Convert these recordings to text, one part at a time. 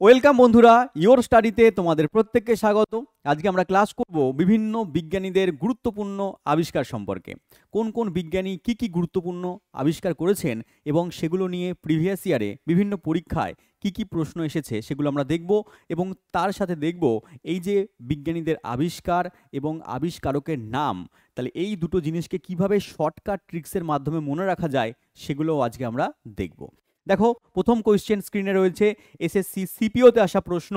Welcome বন্ধুরা, your স্টাডিতে তোমাদের প্রত্যেককে স্বাগত। আজকে আমরা ক্লাস করব বিভিন্ন বিজ্ঞানীদের গুরুত্বপূর্ণ আবিষ্কার সম্পর্কে। কোন কোন বিজ্ঞানী কি কি গুরুত্বপূর্ণ আবিষ্কার করেছেন এবং সেগুলো নিয়ে প্রিভিয়াস ইয়ারে বিভিন্ন পরীক্ষায় কি কি প্রশ্ন এসেছে সেগুলো আমরা দেখব। এবং তার সাথে দেখব এই যে বিজ্ঞানীদের আবিষ্কার এবং আবিষ্কারকের নাম, তাহলে এই দুটো জিনিসকে কিভাবে শর্টকাট ট্রিক্সের মাধ্যমে মনে রাখা যায় সেগুলোও আজকে আমরা দেখব। দেখো, প্রথম কোয়েশ্চেন স্ক্রিনে রয়েছে, এসএসসি সিপিওতে আসা প্রশ্ন।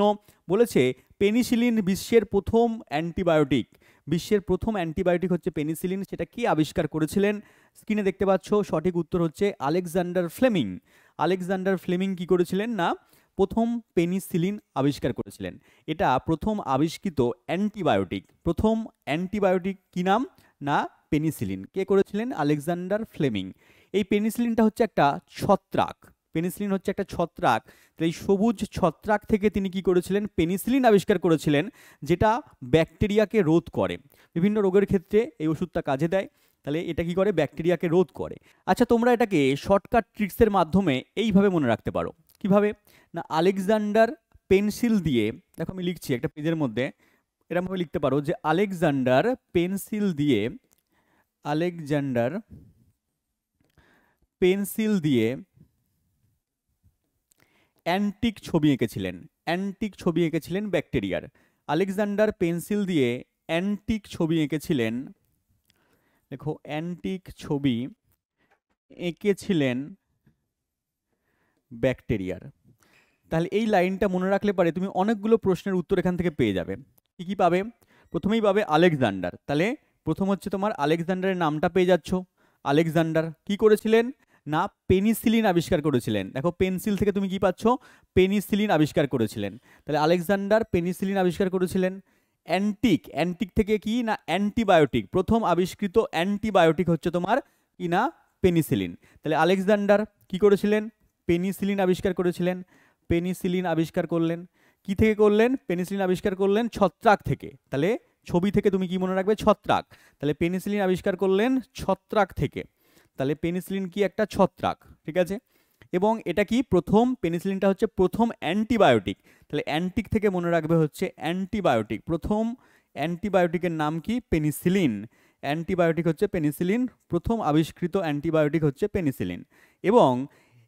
বলেছে পেনিসিলিন বিশ্বের প্রথম অ্যান্টিবায়োটিক। বিশ্বের প্রথম অ্যান্টিবায়োটিক হচ্ছে পেনিসিলিন, সেটা কি আবিষ্কার করেছিলেন? স্ক্রিনে দেখতে পাচ্ছ, সঠিক উত্তর হচ্ছে আলেকজান্ডার ফ্লেমিং। আলেকজান্ডার ফ্লেমিং কি করেছিলেন না প্রথম পেনিসিলিন আবিষ্কার করেছিলেন। এটা প্রথম আবিষ্কৃত অ্যান্টিবায়োটিক। প্রথম অ্যান্টিবায়োটিক কি নাম না পেনিসিলিন। কে করেছিলেন? Alexander Fleming. এই পেনিসিলিনটা হচ্ছে একটা ছত্রাক। পেনিসিলিন হচ্ছে একটা ছত্রাক। তো এই সবুজ ছত্রাক থেকে তিনি কি করেছিলেন? পেনিসিলিন আবিষ্কার করেছিলেন, যেটা ব্যাকটেরিয়াকে রোধ করে। বিভিন্ন রোগের ক্ষেত্রে এই ওষুধটা কাজে দেয়। তাহলে এটা কি করে? ব্যাকটেরিয়াকে রোধ করে। আচ্ছা, তোমরা এটাকে শর্টকাট ট্রিক্সের মাধ্যমে এইভাবে মনে রাখতে পারো। কিভাবে না, আলেকজান্ডার পেন্সিল দিয়ে, দেখো আমি লিখছি একটা পেজের মধ্যে, এরকমভাবে লিখতে পারো যে আলেকজান্ডার পেন্সিল দিয়ে, আলেকজান্ডার পেন্সিল দিয়ে অ্যান্টিক ছবি এঁকেছিলেন। অ্যান্টিক ছবি এঁকেছিলেন ব্যাকটেরিয়ার। আলেকজান্ডার পেন্সিল দিয়ে অ্যান্টিক ছবি এঁকেছিলেন। দেখো, অ্যান্টিক ছবি এঁকেছিলেন ব্যাকটেরিয়ার। তাহলে এই লাইনটা মনে রাখলে পারে তুমি অনেকগুলো প্রশ্নের উত্তর এখান থেকে পেয়ে যাবে। কি কি পাবে? প্রথমেই পাবে আলেকজান্ডার। তাহলে প্রথম হচ্ছে তোমার আলেকজান্ডারের নামটা পেয়ে যাচ্ছ। আলেকজান্ডার কি করেছিলেন না পেনিসিলিন আবিষ্কার করেছিলেন। দেখো, পেন্সিল থেকে তুমি কি পাচ্ছ? পেনিসিলিন আবিষ্কার করেছিলেন। তাহলে আলেকজান্ডার পেনিসিলিন আবিষ্কার করেছিলেন। অ্যান্টিক, অ্যান্টিক থেকে কি না অ্যান্টিবায়োটিক। প্রথম আবিষ্কৃত অ্যান্টিবায়োটিক হচ্ছে তোমার কি না পেনিসিলিন। তাহলে আলেকজান্ডার কি করেছিলেন? পেনিসিলিন আবিষ্কার করেছিলেন। পেনিসিলিন আবিষ্কার করলেন। কি থেকে করলেন? পেনিসিলিন আবিষ্কার করলেন ছত্রাক থেকে। তাহলে ছবি থেকে তুমি কি মনে রাখবে? ছত্রাক। তাহলে পেনিসিলিন আবিষ্কার করলেন ছত্রাক থেকে। তাহলে পেনিসিলিন কি? একটা ছত্রাক, ঠিক আছে। এবং এটা কি প্রথম, পেনিসিলিনটা হচ্ছে প্রথম অ্যান্টিবায়োটিক। তাহলে অ্যান্টিক থেকে মনে রাখবে হচ্ছে অ্যান্টিবায়োটিক। প্রথম অ্যান্টিবায়োটিকের নাম কি? পেনিসিলিন। অ্যান্টিবায়োটিক হচ্ছে পেনিসিলিন। প্রথম আবিষ্কৃত অ্যান্টিবায়োটিক হচ্ছে পেনিসিলিন। এবং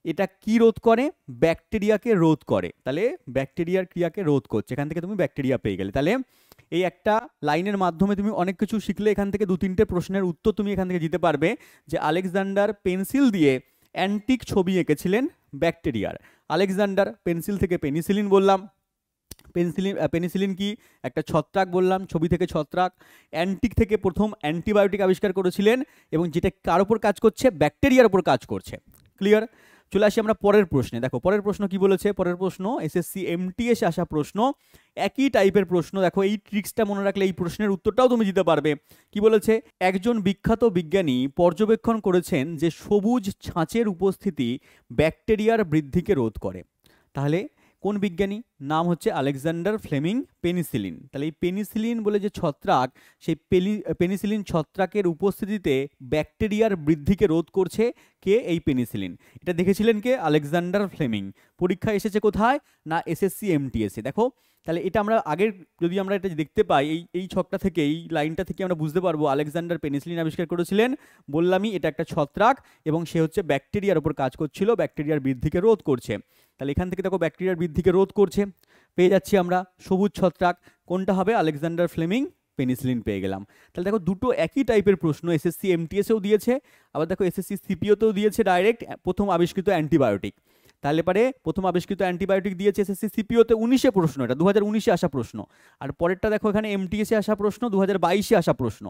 এটা কি রোধ করে? ব্যাকটেরিয়াকে রোধ করে। তাহলে ব্যাকটেরিয়ার ক্রিয়াকে রোধ করছে। এখান থেকে তুমি ব্যাকটেরিয়া পেয়ে গেলে। তাহলে এই একটা লাইনের মাধ্যমে তুমি অনেক কিছু শিখলে। এখান থেকে দু তিনটে প্রশ্নের উত্তর তুমি এখান থেকে দিতে পারবে। যে আলেকজান্ডার পেন্সিল দিয়ে অ্যান্টিক ছবি এঁকেছিলেন ব্যাকটেরিয়ার। আলেকজান্ডার পেন্সিল থেকে পেনিসিলিন বললাম। পেনিসিলিন কি? একটা ছত্রাক বললাম, ছবি থেকে ছত্রাক। অ্যান্টিক থেকে প্রথম অ্যান্টিবায়োটিক আবিষ্কার করেছিলেন, এবং যেটা কার ওপর কাজ করছে? ব্যাকটেরিয়ার ওপর কাজ করছে। ক্লিয়ার? চলে আসি আমরা পরের প্রশ্নে। দেখো, পরের প্রশ্ন কি বলেছে? পরের প্রশ্ন এসএসসি এমটিএস আসা প্রশ্ন, একই টাইপের প্রশ্ন। দেখো, এই ট্রিক্সটা মনে রাখলে এই প্রশ্নের উত্তরটাও তুমি দিতে পারবে। কি বলেছে? একজন বিখ্যাত বিজ্ঞানী পর্যবেক্ষণ করেছেন যে সবুজ ছাঁচের উপস্থিতি ব্যাকটেরিয়ার বৃদ্ধিকে রোধ করে। তাহলে কোন বিজ্ঞানী? নাম হচ্ছে আলেকজান্ডার ফ্লেমিং পেনিসিলিন। তাহলে এই পেনিসিলিন বলে যে ছত্রাক, সেই পেনিসিলিন ছত্রাকের উপস্থিতিতে ব্যাকটেরিয়ার বৃদ্ধিকে রোধ করছে। কে? এই পেনিসিলিন। এটা দেখেছিলেন কে? Alexander Fleming. পরীক্ষা এসেছে কোথায় না এসএসসি এমটিএসে। দেখো, তাহলে এটা আমরা আগের যদি আমরা এটা দেখতে পাই, এই ছকটা থেকে, এই লাইনটা থেকে আমরা বুঝতে পারবো আলেকজান্ডার পেনিসিলিন আবিষ্কার করেছিলেন। বললামই এটা একটা ছত্রাক, এবং সে হচ্ছে ব্যাকটেরিয়ার উপর কাজ করছিল, ব্যাকটেরিয়ার বৃদ্ধিকে রোধ করছে। তাহলে এখান থেকে দেখো ব্যাকটেরিয়ার বৃদ্ধিকে রোধ করছে, পেয়ে যাচ্ছি আমরা সবুজ ছত্রাক। কোনটা হবে? আলেকজান্ডার ফ্লেমিং পেনিসিলিন পেয়ে গেলাম। তাহলে দেখো, দুটো একই টাইপের প্রশ্ন এসএসসি এমটিএসেও দিয়েছে, আবার দেখো এসএসসি সিপিওতেও দিয়েছে ডাইরেক্ট প্রথম আবিষ্কৃত অ্যান্টিবায়োটিক। তাহলে পারে প্রথম আবিষ্কৃত অ্যান্টিবায়োটিক দিয়েছে এসএসসি সিপিওতে 19-এ প্রশ্ন, এটা 2019-এ আসা প্রশ্ন। আর পরেরটা দেখো এখানে এমটিএসে আসা প্রশ্ন, 2022-এ আসা প্রশ্ন।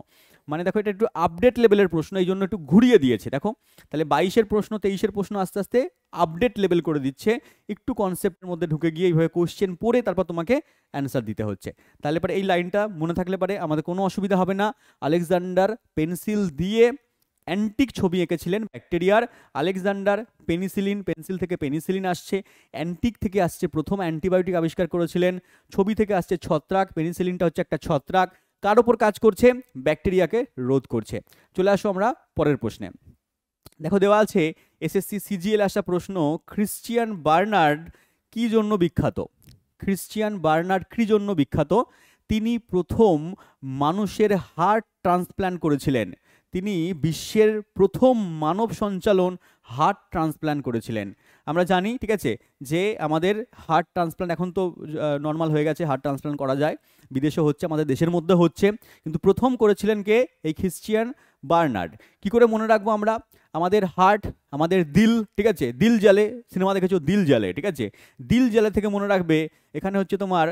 মানে দেখো, এটা একটু আপডেট লেভেলের প্রশ্ন, এই জন্য একটু ঘুরিয়ে দিয়েছে। দেখো, তাহলে 22-এর প্রশ্ন 23-এর প্রশ্ন আস্তে আস্তে আপডেট লেভেল করে দিচ্ছে, একটু কনসেপ্টের মধ্যে ঢুকে গিয়ে এইভাবে কোশ্চেন পড়ে তারপর তোমাকে অ্যান্সার দিতে হচ্ছে। তাহলে পরে এই লাইনটা মনে থাকলে পারে আমাদের কোনো অসুবিধা হবে না। আলেকজান্ডার পেন্সিল দিয়ে অ্যান্টিক ছবি এঁকেছিলেন ব্যাকটেরিয়ার। আলেকজান্ডার পেনিসিলিন, পেন্সিল থেকে পেনিসিলিন আসছে, অ্যান্টিক থেকে আসছে প্রথম অ্যান্টিবায়োটিক আবিষ্কার করেছিলেন, ছবি থেকে আসছে ছত্রাক, পেনিসিলিনটা হচ্ছে একটা ছত্রাক, কার ওপর কাজ করছে? ব্যাকটেরিয়াকে রোধ করছে। চলে আসো আমরা পরের প্রশ্নে। দেখো, দেওয়া আছে এসএসসি সিজিএল আসা প্রশ্ন, ক্রিশ্চিয়ান বার্নার্ড কি জন্য বিখ্যাত? ক্রিশ্চিয়ান বার্নার্ড কি জন্য বিখ্যাত? তিনি প্রথম মানুষের হার্ট ট্রান্সপ্ল্যান্ট করেছিলেন। তিনি বিশ্বের প্রথম মানব সঞ্চালন হার্ট ট্রান্সপ্ল্যান্ট করেছিলেন। আমরা জানি, ঠিক আছে, যে আমাদের হার্ট ট্রান্সপ্ল্যান্ট এখন তো নর্মাল হয়ে গেছে, হার্ট ট্রান্সপ্ল্যান্ট করা যায়, বিদেশে হচ্ছে, আমাদের দেশের মধ্যে হচ্ছে, কিন্তু প্রথম করেছিলেন কে? এই ক্রিশ্চিয়ান বার্নার্ড। কি করে মনে রাখবো আমরা? আমাদের হার্ট, আমাদের দিল, ঠিক আছে, দিল জ্বালে, সিনেমা দেখেছো দিল জ্বালে, ঠিক আছে, দিল জ্বালে থেকে মনে রাখবে এখানে হচ্ছে তোমার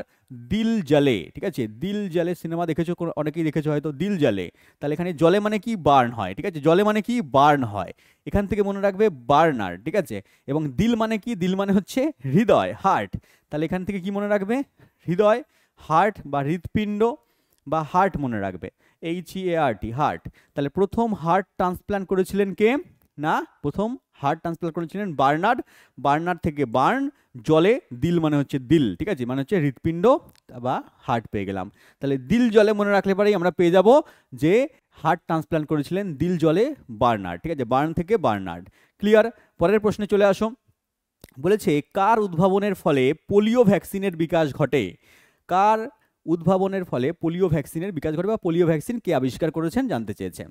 দিল জ্বালে, ঠিক আছে, দিল জ্বালে সিনেমা দেখেছো, অনেকেই দেখেছো হয়তো, দিল জ্বালে, তাহলে এখানে জলে মানে কি? বার্ন হয়, ঠিক আছে, জলে মানে কি? বার্ন হয়, এখান থেকে মনে রাখবে বার্নার, ঠিক আছে। এবং দিল মানে কি? দিল মানে হচ্ছে হৃদয়, হার্ট, তাহলে এখান থেকে কি মনে রাখবে? হৃদয়, হার্ট বা হৃৎপিণ্ড বা হার্ট মনে রাখবে, HEART, হার্ট। তাহলে প্রথম হার্ট ট্রান্সপ্ল্যান্ট করেছিলেন কে? না, প্রথম হার্ট ট্রান্সপ্ল্যান্ট করেছিলেন বার্নার্ড। বার্নার্ড থেকে বার্ন, জলে, দিল মানে হচ্ছে দিল, ঠিক আছে, মানে হচ্ছে হৃৎপিণ্ড বা হার্ট পেয়ে গেলাম। তাহলে দিল জলে মনে রাখলে পরেই আমরা পেয়ে যাব যে হার্ট ট্রান্সপ্ল্যান্ট করেছিলেন দিল জলে বার্নার্ড, ঠিক আছে, বার্ন থেকে বার্নার্ড। ক্লিয়ার? পরের প্রশ্নে চলে আসো। বলেছে কার উদ্ভাবনের ফলে পোলিও ভ্যাকসিনের বিকাশ ঘটে? কার উদ্ভাবনের ফলে পোলিও ভ্যাকসিনের বিকাশ ঘটে বা পোলিও ভ্যাকসিন কে আবিষ্কার করেছেন জানতে চেয়েছে।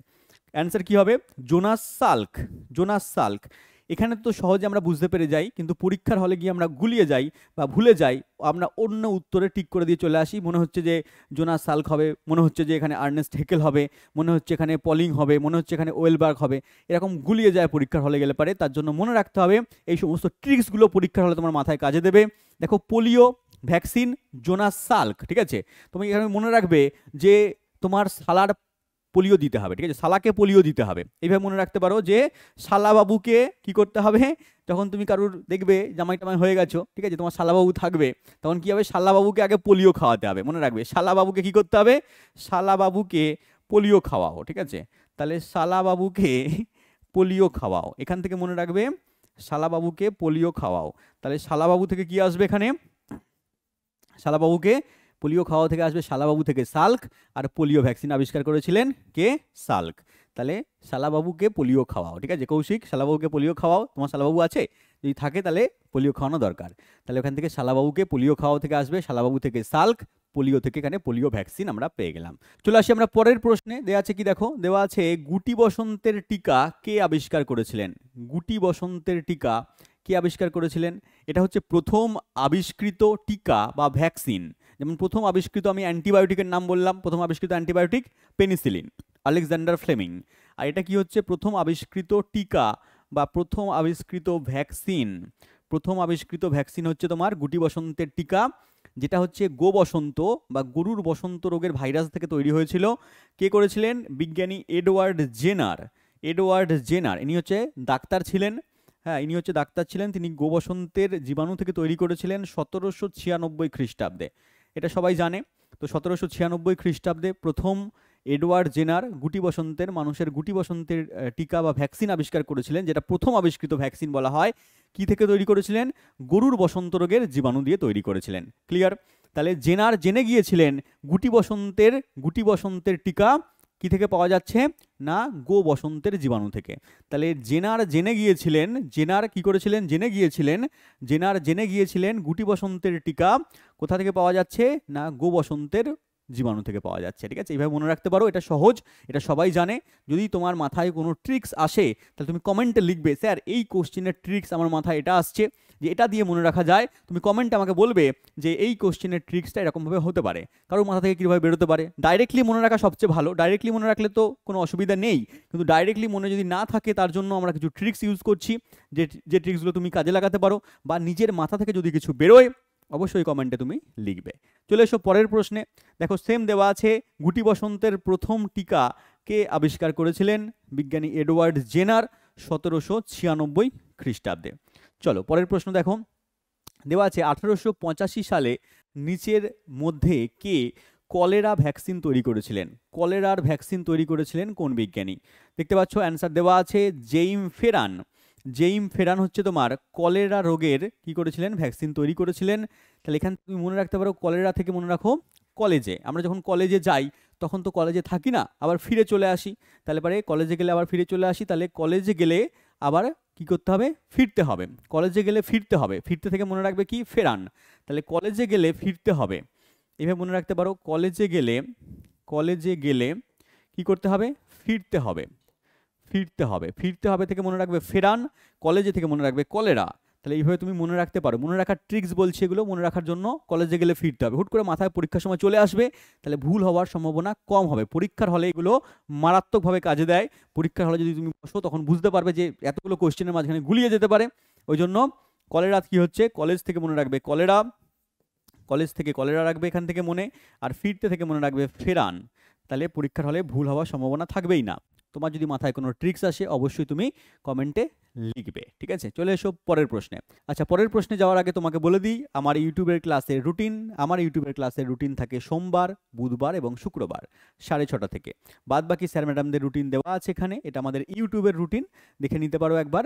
অ্যান্সার কি হবে? Jonas Salk. Jonas Salk. এখানে তো সহজে আমরা বুঝতে পেরে যাই, কিন্তু পরীক্ষার হলে গিয়ে আমরা গুলিয়ে যাই বা ভুলে যাই, আমরা অন্য উত্তরে টিক করে দিয়ে চলে আসি। মনে হচ্ছে যে জোনাস সাল্ক হবে, মনে হচ্ছে যে এখানে আর্নেস্ট হেকেল হবে, মনে হচ্ছে এখানে পলিং হবে, মনে হচ্ছে এখানে ওয়েলবার্গ হবে, এরকম গুলিয়ে যায় পরীক্ষার হলে গেলে পারে। তার জন্য মনে রাখতে হবে এই সমস্ত ট্রিক্সগুলো পরীক্ষার হলে তোমার মাথায় কাজে দেবে। দেখো, পোলিও ভ্যাকসিন জোনাস সাল্ক, ঠিক আছে, তুমি এখানে মনে রাখবে যে তোমার শালার পোলিও দিতে হবে, ঠিক আছে, শালাকে পোলিও দিতে হবে। এইভাবে মনে রাখতে পারো যে শালাবাবুকে কি করতে হবে? যখন তুমি কারুর দেখবে জামাই টামাই হয়ে গেছো, ঠিক আছে, তোমার শালাবাবু থাকবে, তখন কি হবে? শালাবাবুকে আগে পোলিও খাওয়াতে হবে, মনে রাখবে শালাবাবুকে কি করতে হবে? শালাবাবুকে পোলিও খাওয়াও, ঠিক আছে। তাহলে শালাবাবুকে পোলিও খাওয়াও, এখান থেকে মনে রাখবে শালাবাবুকে পোলিও খাওয়াও। তাহলে শালাবাবু থেকে কি আসবে এখানে? শালাবাবুকে পোলিও খাওয়া থেকে আসবে শালাবাবু থেকে সাল্ক, আর পোলিও ভ্যাকসিন আবিষ্কার করেছিলেন কে? সাল্ক। তাহলে শালাবাবুকে পোলিও খাওয়াও, ঠিক আছে, কৌশিক শালাবাবুকে পোলিও খাওয়াও। তোমার শালাবাবু আছে? যদি থাকে তাহলে পোলিও খাওয়ানো দরকার। তাহলে ওখান থেকে শালাবাবুকে পোলিও খাওয়াও থেকে আসবে শালাবাবু থেকে সাল্ক, পোলিও থেকে এখানে পোলিও ভ্যাকসিন আমরা পেয়ে গেলাম। চলে আসি আমরা পরের প্রশ্নে। দেওয়া আছে কি দেখো, দেওয়া আছে গুটি বসন্তের টিকা কে আবিষ্কার করেছিলেন? গুটি বসন্তের টিকা কে আবিষ্কার করেছিলেন? এটা হচ্ছে প্রথম আবিষ্কৃত টিকা বা ভ্যাকসিন। যেমন প্রথম আবিষ্কৃত, আমি অ্যান্টিবায়োটিকের নাম বললাম, প্রথম আবিষ্কৃত অ্যান্টিবায়োটিক পেনিসিলিন, আলেকজান্ডার ফ্লেমিং। আর এটা কি হচ্ছে? প্রথম আবিষ্কৃত টিকা বা প্রথম আবিষ্কৃত ভ্যাকসিন। প্রথম আবিষ্কৃত ভ্যাকসিন হচ্ছে তোমার গুটি বসন্তের টিকা, যেটা হচ্ছে গো বসন্ত বা গরুর বসন্ত রোগের ভাইরাস থেকে তৈরি হয়েছিল। কে করেছিলেন? বিজ্ঞানী এডওয়ার্ড জেনার। এডওয়ার্ড জেনার, ইনি হচ্ছে ডাক্তার ছিলেন, হ্যাঁ, ইনি হচ্ছে ডাক্তার ছিলেন। তিনি গো বসন্তের জীবাণু থেকে তৈরি করেছিলেন 1796 খ্রিস্টাব্দে, এটা সবাই জানে। তো 1796 খ্রিস্টাব্দে প্রথম এডওয়ার্ড জেনার গুটি বসন্তের, মানুষের গুটি বসন্তের টিকা বা ভ্যাকসিন আবিষ্কার করেছিলেন, যেটা প্রথম আবিষ্কৃত ভ্যাকসিন বলা হয়। কি থেকে তৈরি করেছিলেন? গরুর বসন্ত রোগের জীবাণু দিয়ে তৈরি করেছিলেন। ক্লিয়ার? তাহলে জেনার জেনে গিয়েছিলেন গুটি বসন্তের টিকা কি থেকে পাওয়া যাচ্ছে? না, গো বসন্তের জীবাণু থেকে। তাহলে জেনার জেনে গিয়েছিলেন, জেনার কি করেছিলেন? জেনার জেনে গিয়েছিলেন গুটি বসন্তের টিকা কোথা থেকে পাওয়া যাচ্ছে? না, গো বসন্তের জীবাণু থেকে পাওয়া যাচ্ছে, ঠিক আছে। এইভাবে মনে রাখতে পারো, এটা সহজ, এটা সবাই জানে। যদি তোমার মাথায় কোনো ট্রিক্স আসে তাহলে তুমি কমেন্টে লিখবে, স্যার এই কোশ্চেনের ট্রিক্স আমার মাথায় এটা আসছে, যে এটা দিয়ে মনে রাখা যায়। তুমি কমেন্টে আমাকে বলবে যে এই কোশ্চেনের ট্রিক্সটা এরকমভাবে হতে পারে, কারোর মাথা থেকে কীভাবে বেরোতে পারে। ডাইরেক্টলি মনে রাখা সবচেয়ে ভালো, ডাইরেক্টলি মনে রাখলে তো কোনো অসুবিধা নেই, কিন্তু ডাইরেক্টলি মনে যদি না থাকে তার জন্য আমরা কিছু ট্রিক্স ইউজ করছি, যে ট্রিক্সগুলো তুমি কাজে লাগাতে পারো, বা নিজের মাথা থেকে যদি কিছু বেরোয় অবশ্যই কমেন্টে তুমি লিখবে। চলে এসো পরের প্রশ্নে। দেখো, সেম দেওয়া আছে গুটি বসন্তের প্রথম টিকা কে আবিষ্কার করেছিলেন? বিজ্ঞানী এডওয়ার্ড জেনার 1796 খ্রিস্টাব্দে। চলো পরের প্রশ্ন দেখো, দেওয়া আছে 1885 সালে নিচের মধ্যে কে কলেরা ভ্যাকসিন তৈরি করেছিলেন? কলেরার ভ্যাকসিন তৈরি করেছিলেন কোন বিজ্ঞানী? দেখতে পাচ্ছ অ্যান্সার দেওয়া আছে জেইম ফেরান। জেইম ফেরান হচ্ছে তোমার কলেরা রোগের কি করেছিলেন? ভ্যাকসিন তৈরি করেছিলেন। তাহলে এখানে তুমি মনে রাখতে পারো, কলেরা থেকে মনে রাখো কলেজে, আমরা যখন কলেজে যাই তখন তো কলেজে থাকি না, আবার ফিরে চলে আসি, তাহলে পরে কলেজে গেলে আবার ফিরে চলে আসি, তাহলে কলেজে গেলে আবার কি করতে হবে? ফিরতে হবে। কলেজে গেলে ফিরতে হবে, ফিরতে থেকে মনে রাখবে কি? ফেরান। তাহলে কলেজে গেলে ফিরতে হবে, এভাবে মনে রাখতে পারো। কলেজে গেলে কি করতে হবে? ফিরতে হবে, ফিরতে হবে। ফিরতে হবে থেকে মনে রাখবে ফেরান, কলেজে থেকে মনে রাখবে কলেরা। তাহলে এইভাবে তুমি মনে রাখতে পারো। মনে রাখার ট্রিক্স বলছি এগুলো, মনে রাখার জন্য। কলেজে গেলে ফিরতে হবে, হুট করে মাথায় পরীক্ষার সময় চলে আসবে, তাহলে ভুল হওয়ার সম্ভাবনা কম হবে। পরীক্ষার হলে এগুলো মারাত্মকভাবে কাজে দেয়। পরীক্ষার হলে যদি তুমি বসো তখন বুঝতে পারবে যে এতগুলো কোশ্চেনের মাঝখানে গুলিয়ে যেতে পারে। ওই জন্য কলেরা কি হচ্ছে? কলেজ থেকে মনে রাখবে কলেরা, কলেজ থেকে কলেরা রাখবে এখান থেকে মনে, আর ফিরতে থেকে মনে রাখবে ফেরান। তাহলে পরীক্ষার হলে ভুল হওয়ার সম্ভাবনা থাকবেই না। তোমার যদি মাথায় কোনো ট্রিক্স আসে অবশ্যই তুমি কমেন্টে লিখবে, ঠিক আছে? চলে এসো পরের প্রশ্নে। আচ্ছা, পরের প্রশ্নে যাওয়ার আগে তোমাকে বলে দিই আমার ইউটিউবের ক্লাসের রুটিন। আমার ইউটিউবের ক্লাসের রুটিন থাকে সোমবার, বুধবার এবং শুক্রবার 6:30 থেকে। বাদ বাকি স্যার ম্যাডামদের রুটিন দেওয়া আছে এখানে, এটা আমাদের ইউটিউবের রুটিন, দেখে নিতে পারো একবার।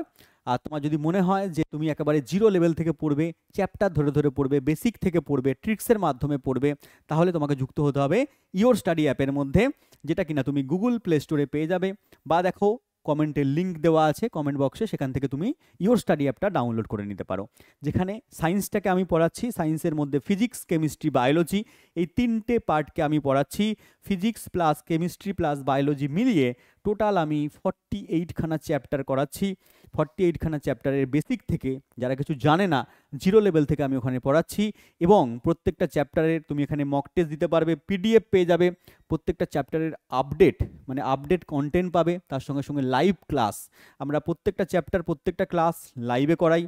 আর তোমার যদি মনে হয় যে তুমি একেবারে জিরো লেভেল থেকে পড়বে, চ্যাপ্টার ধরে ধরে পড়বে, বেসিক থেকে পড়বে, ট্রিক্সের মাধ্যমে পড়বে, তাহলে তোমাকে যুক্ত হতে হবে ইওর স্টাডি অ্যাপের মধ্যে, যেটা কিনা তুমি গুগল প্লে স্টোরে পেয়ে যাবে, বা দেখো কমেন্টের লিঙ্ক দেওয়া আছে কমেন্ট বক্সে, সেখান থেকে তুমি ইওর স্টাডি অ্যাপটা ডাউনলোড করে নিতে পারো। যেখানে সায়েন্সটাকে আমি পড়াচ্ছি, সায়েন্সের মধ্যে ফিজিক্স, কেমিস্ট্রি, বায়োলজি, এই 3টে পার্টকে আমি পড়াচ্ছি। Physics plus chemistry plus biology মিলিয়ে টোটাল আমি 48খানা চ্যাপ্টার করাচ্ছি। 48খানা চ্যাপ্টারের বেসিক থেকে, যারা কিছু জানে না, জিরো লেভেল থেকে আমি ওখানে পড়াচ্ছি। এবং প্রত্যেকটা চ্যাপ্টারের তুমি এখানে মক টেস্ট দিতে পারবে, পিডিএফ পেয়ে যাবে, প্রত্যেকটা চ্যাপ্টারের আপডেট মানে আপডেট কন্টেন্ট পাবে, তার সঙ্গে সঙ্গে লাইভ ক্লাস। আমরা প্রত্যেকটা চ্যাপ্টার, প্রত্যেকটা ক্লাস লাইভে করাই,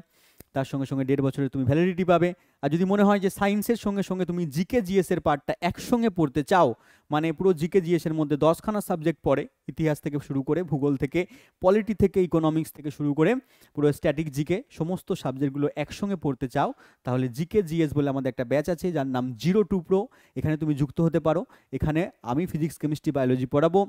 তার সঙ্গে সঙ্গে 1.5 বছরের তুমি ভ্যালিডিটি পাবে। আর যদি মনে হয় যে সায়েন্সের সঙ্গে সঙ্গে তুমি জিকে জিএসের পার্টটা একসঙ্গে পড়তে চাও, মানে পুরো জিকে জিএসের মধ্যে 10খানা সাবজেক্ট পড়ে, ইতিহাস থেকে শুরু করে, ভূগোল থেকে, পলিটি থেকে, ইকোনমিক্স থেকে শুরু করে পুরো স্ট্যাটিক জিকে, সমস্ত সাবজেক্টগুলো একসঙ্গে পড়তে চাও, তাহলে জিকে জিএস বলে আমাদের একটা ব্যাচ আছে যার নাম 02 প্রো। এখানে তুমি যুক্ত হতে পারো। এখানে আমি ফিজিক্স, কেমিস্ট্রি, বায়োলজি পড়াবো,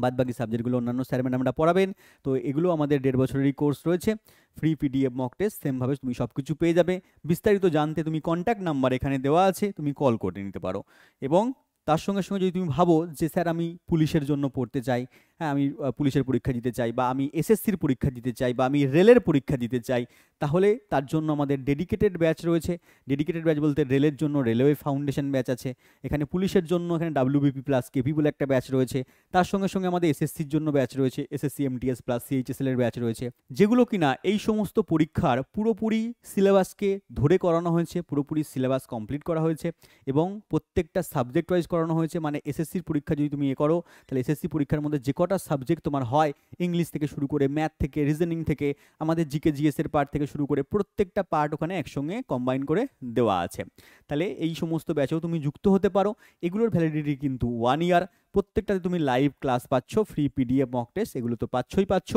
বাদ বাকি সাবজেক্টগুলো অন্যান্য স্যার ম্যাডামরা পড়াবেন। তো এগুলো আমাদের 1.5 বছরেরই কোর্স রয়েছে। ফ্রি পিডিএফ, মক টেস্ট, সেমভাবে তুমি সব কিছু পেয়ে যাবে। বিস্তারিত জানতে তুমি কন্ট্যাক্ট নাম্বার এখানে দেওয়া আছে, তুমি কল করে নিতে পারো। এবং তার সঙ্গে সঙ্গে যদি তুমি ভাবো যে স্যার আমি পুলিশের জন্য পড়তে চাই, হ্যাঁ আমি পুলিশের পরীক্ষা দিতে চাই, বা আমি এসএসসির পরীক্ষা দিতে চাই, বা আমি রেলের পরীক্ষা দিতে চাই, তাহলে তার জন্য আমাদের ডেডিকেটেড ব্যাচ রয়েছে। ডেডিকেটেড ব্যাচ বলতে রেলের জন্য রেলওয়ে ফাউন্ডেশন ব্যাচ আছে, এখানে পুলিশের জন্য এখানে WBP প্লাস কেপি বলে একটা ব্যাচ রয়েছে, তার সঙ্গে সঙ্গে আমাদের এসএসসির জন্য ব্যাচ রয়েছে, এসএসসি এমটিএস প্লাস সিএইচএসএল এর ব্যাচ রয়েছে, যেগুলো কিনা এই সমস্ত পরীক্ষার পুরোপুরি সিলেবাসকে ধরে করানো হয়েছে, পুরোপুরি সিলেবাস কমপ্লিট করা হয়েছে, এবং প্রত্যেকটা সাবজেক্ট ওয়াইজ করানো হয়েছে। মানে এসএসসির পরীক্ষা যদি তুমি করো, তাহলে এসএসসি পরীক্ষার মধ্যে যে কটা সাবজেক্ট তোমার হয়, ইংলিশ থেকে শুরু করে, ম্যাথ থেকে, রিজনিং থেকে, আমাদের জিকে জিএস এর পার্ট থেকে শুরু করে, প্রত্যেকটা পার্ট ওখানে একসঙ্গে কম্বাইন করে দেওয়া আছে। তাহলে এই সমস্ত ব্যাচেও তুমি যুক্ত হতে পারো। এগুলোর ভ্যালিডিটি কিন্তু 1 ইয়ার। প্রত্যেকটাতে তুমি লাইভ ক্লাস পাচ্ছ, ফ্রি পিডিএফ, মক টেস্ট, এগুলো তো পাচ্ছ।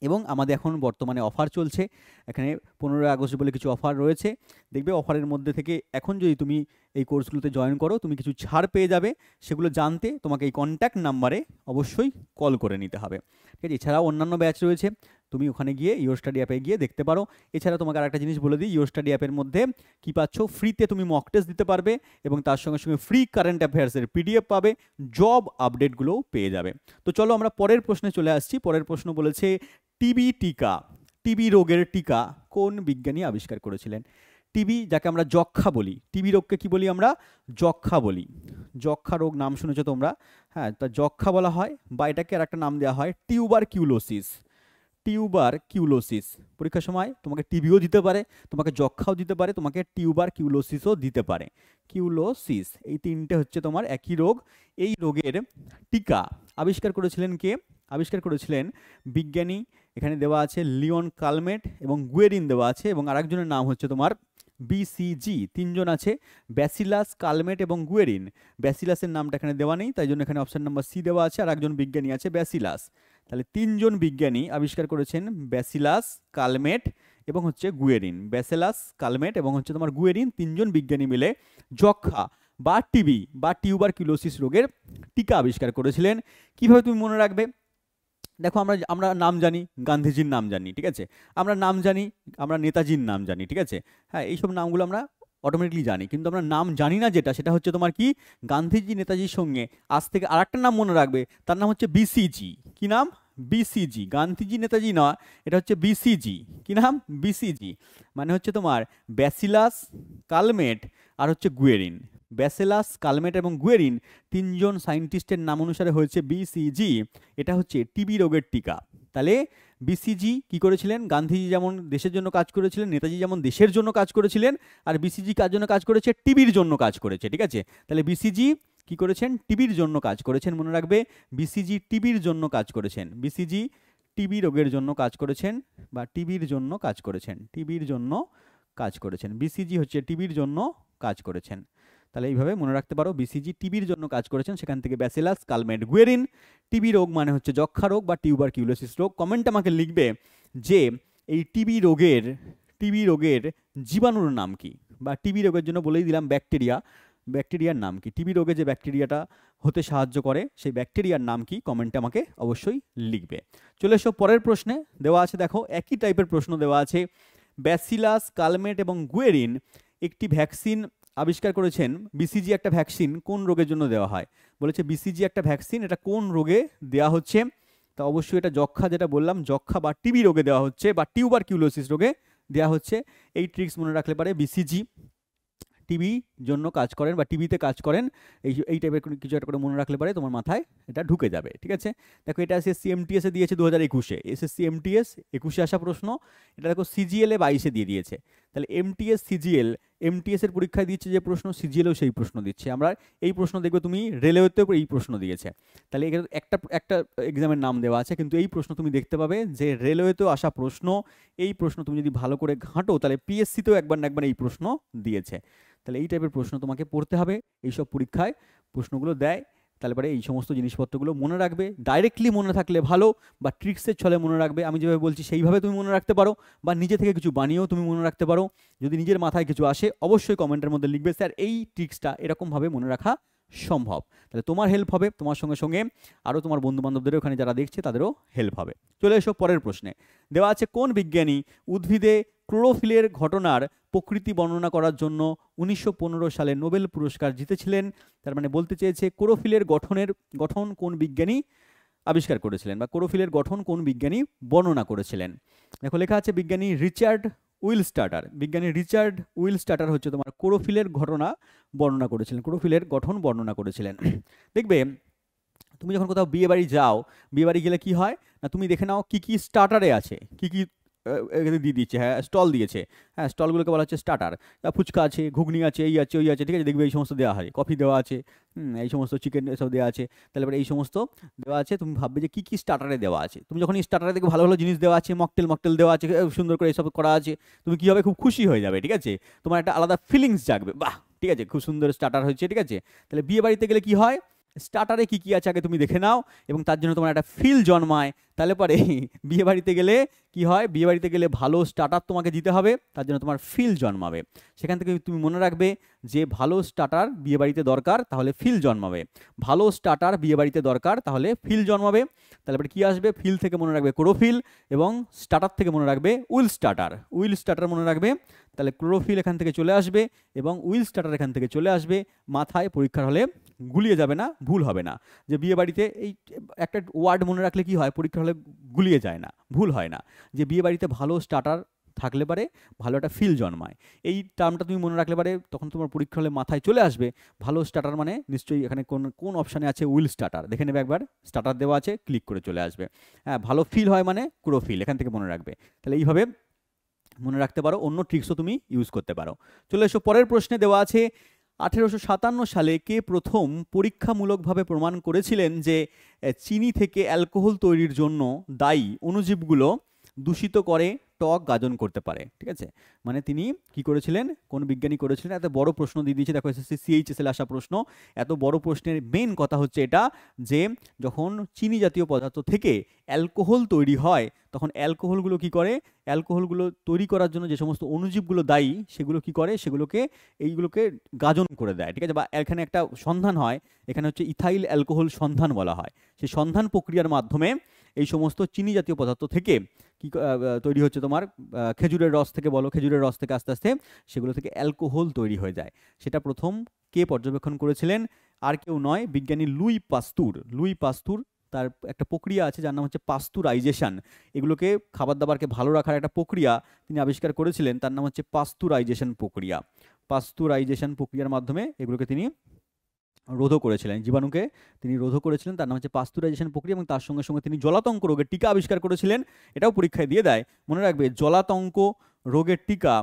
এবং আমাদের এখন বর্তমানে অফার চলছে, এখানে 15 আগস্ট বলে কিছু অফার রয়েছে। দেখবে অফারের মধ্যে থেকে এখন যদি তুমি এই কোর্সগুলোতে জয়েন করো, তুমি কিছু ছাড় পেয়ে যাবে। সেগুলো জানতে তোমাকে এই কন্ট্যাক্ট নাম্বারে অবশ্যই কল করে নিতে হবে, ঠিক আছে? এছাড়াও অন্যান্য ব্যাচ রয়েছে, তুমি ওখানে গিয়ে ইওর স্টাডি অ্যাপে গিয়ে দেখতে পারো। এছাড়া তোমাকে আর একটা জিনিস বলে দিই, ইওর স্টাডি অ্যাপের মধ্যে কী পাচ্ছ, ফ্রিতে তুমি মক টেস্ট দিতে পারবে, এবং তার সঙ্গে সঙ্গে ফ্রি কারেন্ট অ্যাফেয়ার্সের পিডিএফ পাবে, জব আপডেটগুলোও পেয়ে যাবে। তো চলো আমরা পরের প্রশ্নে চলে আসছি। পরের প্রশ্ন বলেছে টিবি টিকা, টিবি রোগের টিকা কোন বিজ্ঞানী আবিষ্কার করেছিলেন? টিবি, যাকে আমরা যক্ষা বলি, টিবি রোগকে কি বলি আমরা? যক্ষা বলি। যক্ষা রোগ নাম শুনেছো তোমরা, হ্যাঁ, তা যক্ষা বলা হয়, বা এটাকে আর একটা নাম দেওয়া হয় টিউবারকিউলোসিস। টিউবারকিউলোসিস, পরীক্ষার সময় তোমাকে টিবিও দিতে পারে, তোমাকে যক্ষাও দিতে পারে, তোমাকে টিউবারকিউলোসিসও দিতে পারে। কিউলোসিস, এই 3টে হচ্ছে তোমার একই রোগ। এই রোগের টিকা আবিষ্কার করেছিলেন কে? আবিষ্কার করেছিলেন বিজ্ঞানী, এখানে দেওয়া আছে লিওন কালমেট এবং গুয়েরিন দেওয়া আছে, এবং আরেকজনের নাম হচ্ছে তোমার BCG। 3জন আছে, ব্যাসিলাস, কালমেট এবং গুয়েরিন। ব্যাসিলাসের নামটা এখানে দেওয়া নেই, তাই জন্য এখানে অপশন নাম্বার সি দেওয়া আছে, আর একজন বিজ্ঞানী আছে ব্যাসিলাস। তাহলে 3জন বিজ্ঞানী আবিষ্কার করেছেন ব্যাসিলাস, কালমেট এবং হচ্ছে গুয়েরিন। ব্যাসিলাস, কালমেট এবং হচ্ছে তোমার গুয়েরিন, 3জন বিজ্ঞানী মিলে যক্ষা বা টিবি বা টিউবারকিউলোসিস রোগের টিকা আবিষ্কার করেছিলেন। কিভাবে তুমি মনে রাখবে? দেখো আমরা নাম জানি, গান্ধীজির নাম জানি, ঠিক আছে? আমরা নাম জানি, আমরা নেতাজির নাম জানি, ঠিক আছে? হ্যাঁ, এইসব নামগুলো আমরা অটোমেটিকলি জানি, কিন্তু আমরা নাম জানি না যেটা, সেটা হচ্ছে তোমার কি? গান্ধীজি, নেতাজির সঙ্গে আজ থেকে আরেকটা নাম মনে রাখবে, তার নাম হচ্ছে BCG। কি নাম? বিসিজি, গান্ধীজি নেতাজি না, এটা হচ্ছে বিসিজি। কি নাম? বিসিজি। মানে হচ্ছে তোমার ব্যাসিলাস, কালমেট আর হচ্ছে গুয়েরিন। ব্যাসিলাস, কালমেট এবং গুয়েরিন তিনজন সায়েন্টিস্টের নাম অনুসারে হয়েছে বিসিজি। এটা হচ্ছে টিবি রোগের টিকা। তাহলে বিসিজি কি করেছিলেন? গান্ধীজি যেমন দেশের জন্য কাজ করেছিলেন, নেতাজি যেমন দেশের জন্য কাজ করেছিলেন, আর বিসিজি কার জন্য কাজ করেছে? টিবির জন্য কাজ করেছে। ঠিক আছে, তাহলে বিসিজি কি করেছেন? টিবির জন্য কাজ করেছেন, মনে রাখবে। বিসিজি টিবির জন্য কাজ করেছেন। বিসিজি টিবি রোগের জন্য কাজ করেছেন বা টিবির জন্য কাজ করেছেন, টিবির জন্য কাজ করেছেন। বিসিজি হচ্ছে টিবির জন্য কাজ করেছেন। তাহলে এইভাবে মনে রাখতে পারো, বিসিজি টিবির জন্য কাজ করেছেন, সেখান থেকে ব্যাসিলাস, কালমেট, গুয়েরিন। টিবি রোগ মানে হচ্ছে যক্ষা রোগ বা টিউবারকিউলোসিস রোগ। কমেন্ট আমাকে লিখবে যে এই টিবি রোগের জীবাণুর নাম কি, বা টিবি রোগের জন্য বলেই দিলাম ব্যাকটেরিয়া, ব্যাকটেরিয়ার নাম কি? টিবি রোগে যে ব্যাকটেরিয়াটা হতে সাহায্য করে সেই ব্যাকটেরিয়ার নাম কি? কমেন্টে আমাকে অবশ্যই লিখবে। চলে এসো পরের প্রশ্নে। দেওয়া আছে, দেখো একই টাইপের প্রশ্ন দেওয়া আছে। ব্যাসিলাস, কালমেট এবং গুয়েরিন একটি ভ্যাকসিন আবিষ্কার করেছেন। বিসিজি একটা ভ্যাকসিন কোন রোগের জন্য দেওয়া হয়? বলেছে বিসিজি একটা ভ্যাকসিন, এটা কোন রোগে দেওয়া হচ্ছে? তা অবশ্যই এটা যক্ষা, যেটা বললাম যক্ষা বা টিবি রোগে দেওয়া হচ্ছে বা টিউবারকিউলোসিস রোগে দেওয়া হচ্ছে। এই ট্রিক্স মনে রাখলে পারে, বিসিজি টিবি জন্য কাজ করেন বা টিভিতে কাজ করেন, এই টাইপের কিছু একটা করে মনে রাখলে পারে তোমার মাথায় এটা ঢুকে যাবে। ঠিক আছে, দেখো এটা এসএসসি এমটিএস এ দিয়েছে 2021-এ, এসএসসি এমটিএস 21-এ আসা প্রশ্ন। এটা দেখো সিজিএল এ 22-এ দিয়ে দিয়েছে। তাহলে এমটিএস, সিজিএল, এমটিএস এর পরীক্ষায় দিচ্ছে যে প্রশ্ন, সিজিএলও সেই প্রশ্ন দিচ্ছে। আমরা এই প্রশ্ন দেখবে তুমি রেলওয়েতেও এই প্রশ্ন দিয়েছে। তাহলে এখানে একটা একটা এক্সামের নাম দেওয়া আছে, কিন্তু এই প্রশ্ন তুমি দেখতে পাবে যে রেলওয়েতেও আসা প্রশ্ন। এই প্রশ্ন তুমি যদি ভালো করে ঘাঁটো তাহলে পিএসসিতেও একবার না একবার এই প্রশ্ন দিয়েছে। তাহলে এই টাইপের প্রশ্ন তোমাকে পড়তে হবে, এইসব পরীক্ষায় প্রশ্নগুলো দেয়। তাহলে পরে এই সমস্ত জিনিসপত্রগুলো মনে রাখবে। ডাইরেক্টলি মনে থাকলে ভালো, বা ট্রিক্সের ছলে মনে রাখবে। আমি যেভাবে বলছি সেইভাবে তুমি মনে রাখতে পারো, বা নিজে থেকে কিছু বানিয়েও তুমি মনে রাখতে পারো। যদি নিজের মাথায় কিছু আসে অবশ্যই কমেন্টের মধ্যে লিখবে, স্যার এই ট্রিক্সটা এরকমভাবে মনে রাখা সম্ভব। তাহলে তোমার হেল্প হবে, তোমার সঙ্গে সঙ্গে আরও তোমার বন্ধু বান্ধবদেরও ওখানে যারা দেখছে তাদেরও হেল্প হবে। চলে এসো পরের প্রশ্নে। দেওয়া আছে, কোন বিজ্ঞানী উদ্ভিদে ক্লোরোফিলের ঘটনার প্রকৃতি বর্ণনা করার জন্য 1915 সালে নোবেল পুরস্কার জিতেছিলেন? তার মানে বলতে চেয়েছে ক্লোরোফিলের গঠন কোন বিজ্ঞানী আবিষ্কার করেছিলেন, বা ক্লোরোফিলের গঠন কোন বিজ্ঞানী বর্ণনা করেছিলেন? দেখো লেখা আছে বিজ্ঞানী রিচার্ড উইলস্টাটার। বিজ্ঞানী রিচার্ড উইলস্টাটার হচ্ছে তোমার ক্লোরোফিলের ঘটনা বর্ণনা করেছিলেন, ক্লোরোফিলের গঠন বর্ণনা করেছিলেন। দেখবে তুমি যখন কোথাও বিয়ে বাড়ি যাও, বিয়ে বাড়ি গেলে কি হয় না, তুমি দেখে নাও কি কি স্টার্টারে আছে, কি কি দিয়ে দিচ্ছে। হ্যাঁ, স্টল দিয়েছে। হ্যাঁ, স্টলগুলোকে বলা হচ্ছে স্টার্টার। ফুচকা আছে, ঘুগনি আছে, এই আছে, ওই আছে। ঠিক আছে, দেখবে এই সমস্ত দেওয়া হয়, কফি দেওয়া আছে, এই সমস্ত চিকেন এসব দেওয়া আছে। তাহলে এবার এই সমস্ত দেওয়া আছে, তুমি ভাববে যে কী কী স্টার্টারে দেওয়া আছে। তুমি যখন এই স্টার্টারে দেখবে ভালো ভালো জিনিস দেওয়া আছে, মকটেল দেওয়া আছে, সুন্দর করে এসব করা আছে, তুমি কী হবে, খুব খুশি হয়ে যাবে। ঠিক আছে, তোমার একটা আলাদা ফিলিংস জাগবে, বাহ ঠিক আছে খুব সুন্দর স্টার্টার হয়েছে। ঠিক আছে, তাহলে বিয়ে বাড়িতে গেলে কি হয়, স্টার্টারে কী কী আছে আগে তুমি দেখে নাও, এবং তার জন্য তোমার একটা ফিল জন্মায়। তাহলে পরে বিয়ে বাড়িতে গেলে কি হয়, বিয়ে বাড়িতে গেলে ভালো স্টার্টার তোমাকে দিতে হবে, তার জন্য তোমার ফিল জন্মাবে। সেখান থেকে তুমি মনে রাখবে যে ভালো স্টার্টার বিয়ে বাড়িতে দরকার, তাহলে ফিল জন্মাবে। ভালো স্টার্টার বিয়ে বাড়িতে দরকার, তাহলে ফিল জন্মাবে। তাহলে পরে কী আসবে, ফিল থেকে মনে রাখবে ক্লোরোফিল, এবং স্টার্টার থেকে মনে রাখবে উইল স্টার্টার মনে রাখবে। তাহলে ক্লোরোফিল এখান থেকে চলে আসবে এবং উইল স্টার্টার এখান থেকে চলে আসবে। মাথায় পরীক্ষার হলে গুলিয়ে যাবে না, ভুল হবে না। যে বিয়ে বাড়িতে এই একটা ওয়ার্ড মনে রাখলে কি হয়, পরীক্ষার হলে গুলিয়ে যায় না, ভুল হয় না। যে বিয়ে বাড়িতে ভালো স্টার্টার থাকলে পারে ভালো একটা ফিল জন্মায়, এই টার্মটা তুমি মনে রাখলে পারে, তখন তোমার পরীক্ষা হলে মাথায় চলে আসবে ভালো স্টার্টার মানে নিশ্চয়ই এখানে কোন কোন অপশানে আছে উইল স্টার্টার, দেখে নেবে একবার, স্টার্টার দেওয়া আছে, ক্লিক করে চলে আসবে। হ্যাঁ, ভালো ফিল হয় মানে ক্লোরোফিল, এখান থেকে মনে রাখবে। তাহলে এইভাবে মনে রাখতে পারো, অন্য ট্রিক্সও তুমি ইউজ করতে পারো। চলে এসো পরের প্রশ্নে। দেওয়া আছে, 1857 সালে কে প্রথম পরীক্ষামূলকভাবে প্রমাণ করেছিলেন যে চিনি থেকে অ্যালকোহল তৈরির জন্য দায়ী অণুজীবগুলো দূষিত করে টক গাজন করতে পারে? ঠিক আছে, মানে তিনি কি করেছিলেন, কোন বিজ্ঞানী করেছিলেন? এত বড় প্রশ্ন দিয়ে দিয়েছে, দেখো এসএসসি সিএইচএসএল আসা প্রশ্ন। এত বড় প্রশ্নের মেন কথা হচ্ছে এটা, যে যখন চিনি জাতীয় পদার্থ থেকে অ্যালকোহল তৈরি হয়, তখন অ্যালকোহলগুলো কি করে, অ্যালকোহলগুলো তৈরি করার জন্য যে সমস্ত অণুজীবগুলো দায়ী সেগুলো কি করে, এইগুলোকে গাজন করে দেয়। ঠিক আছে, বা এখানে একটা সন্ধান হয়, এখানে হচ্ছে ইথাইল অ্যালকোহল সন্ধান বলা হয়। সেই সন্ধান প্রক্রিয়ার মাধ্যমে এই সমস্ত চিনি জাতীয় পদার্থ থেকে কি তৈরি হচ্ছে, তোমার খেজুরের রস থেকে বলো, খেজুরের রস থেকে আস্তে আস্তে সেগুলো থেকে অ্যালকোহল তৈরি হয়ে যায়। সেটা প্রথম কে পর্যবেক্ষণ করেছিলেন? আর কেউ নয়, বিজ্ঞানী লুই পাস্তুর তার একটা প্রক্রিয়া আছে যার নাম হচ্ছে পাস্তুরাইজেশন। এগুলোকে খাবার দাবারকে ভালো রাখার একটা প্রক্রিয়া তিনি আবিষ্কার করেছিলেন, তার নাম হচ্ছে পাস্তুরাইজেশন প্রক্রিয়া। পাস্তুরাইজেশন প্রক্রিয়ার মাধ্যমে এগুলোকে তিনি রোধ করেছিলেন, জীবাণুকে তিনি রোধ করেছিলেন, তার নাম হচ্ছে পাস্তুরাইজেশন প্রক্রিয়া। এবং তার সঙ্গে সঙ্গে তিনি জলাতঙ্ক রোগের টিকা আবিষ্কার করেছিলেন, এটাও পরীক্ষায় দিয়ে দেয়, মনে রাখবে। জলাতঙ্ক রোগের টিকা,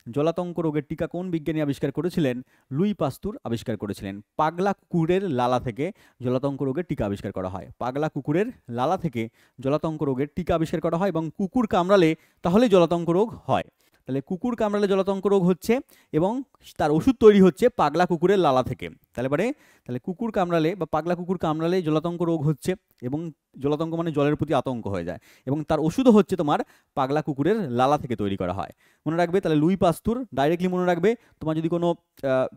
জলাতঙ্ক রোগের টিকা কোন বিজ্ঞানী আবিষ্কার করেছিলেন? লুই পাস্তুর আবিষ্কার করেছিলেন। পাগলা কুকুরের লালা থেকে জলাতঙ্ক রোগের টিকা আবিষ্কার করা হয়। পাগলা কুকুরের লালা থেকে জলাতঙ্ক রোগের টিকা আবিষ্কার করা হয়, এবং কুকুর কামড়ালে তাহলে জলাতঙ্ক রোগ হয়। তাহলে কুকুর কামড়ালে জলাতঙ্ক রোগ হচ্ছে, এবং তার ওষুধ তৈরি হচ্ছে পাগলা কুকুরের লালা থেকে। তাহলে কুকুর কামড়ালে বা পাগলা কুকুর কামড়ালে জলাতঙ্ক রোগ হচ্ছে, এবং জলাতঙ্ক মানে জলের প্রতি আতঙ্ক হয়ে যায়, এবং তার ওষুধও হচ্ছে তোমার পাগলা কুকুরের লালা থেকে তৈরি করা হয়। মনে রাখবে। তাহলে লুই পাস্তুর ডাইরেক্টলি মনে রাখবে। তোমার যদি কোনো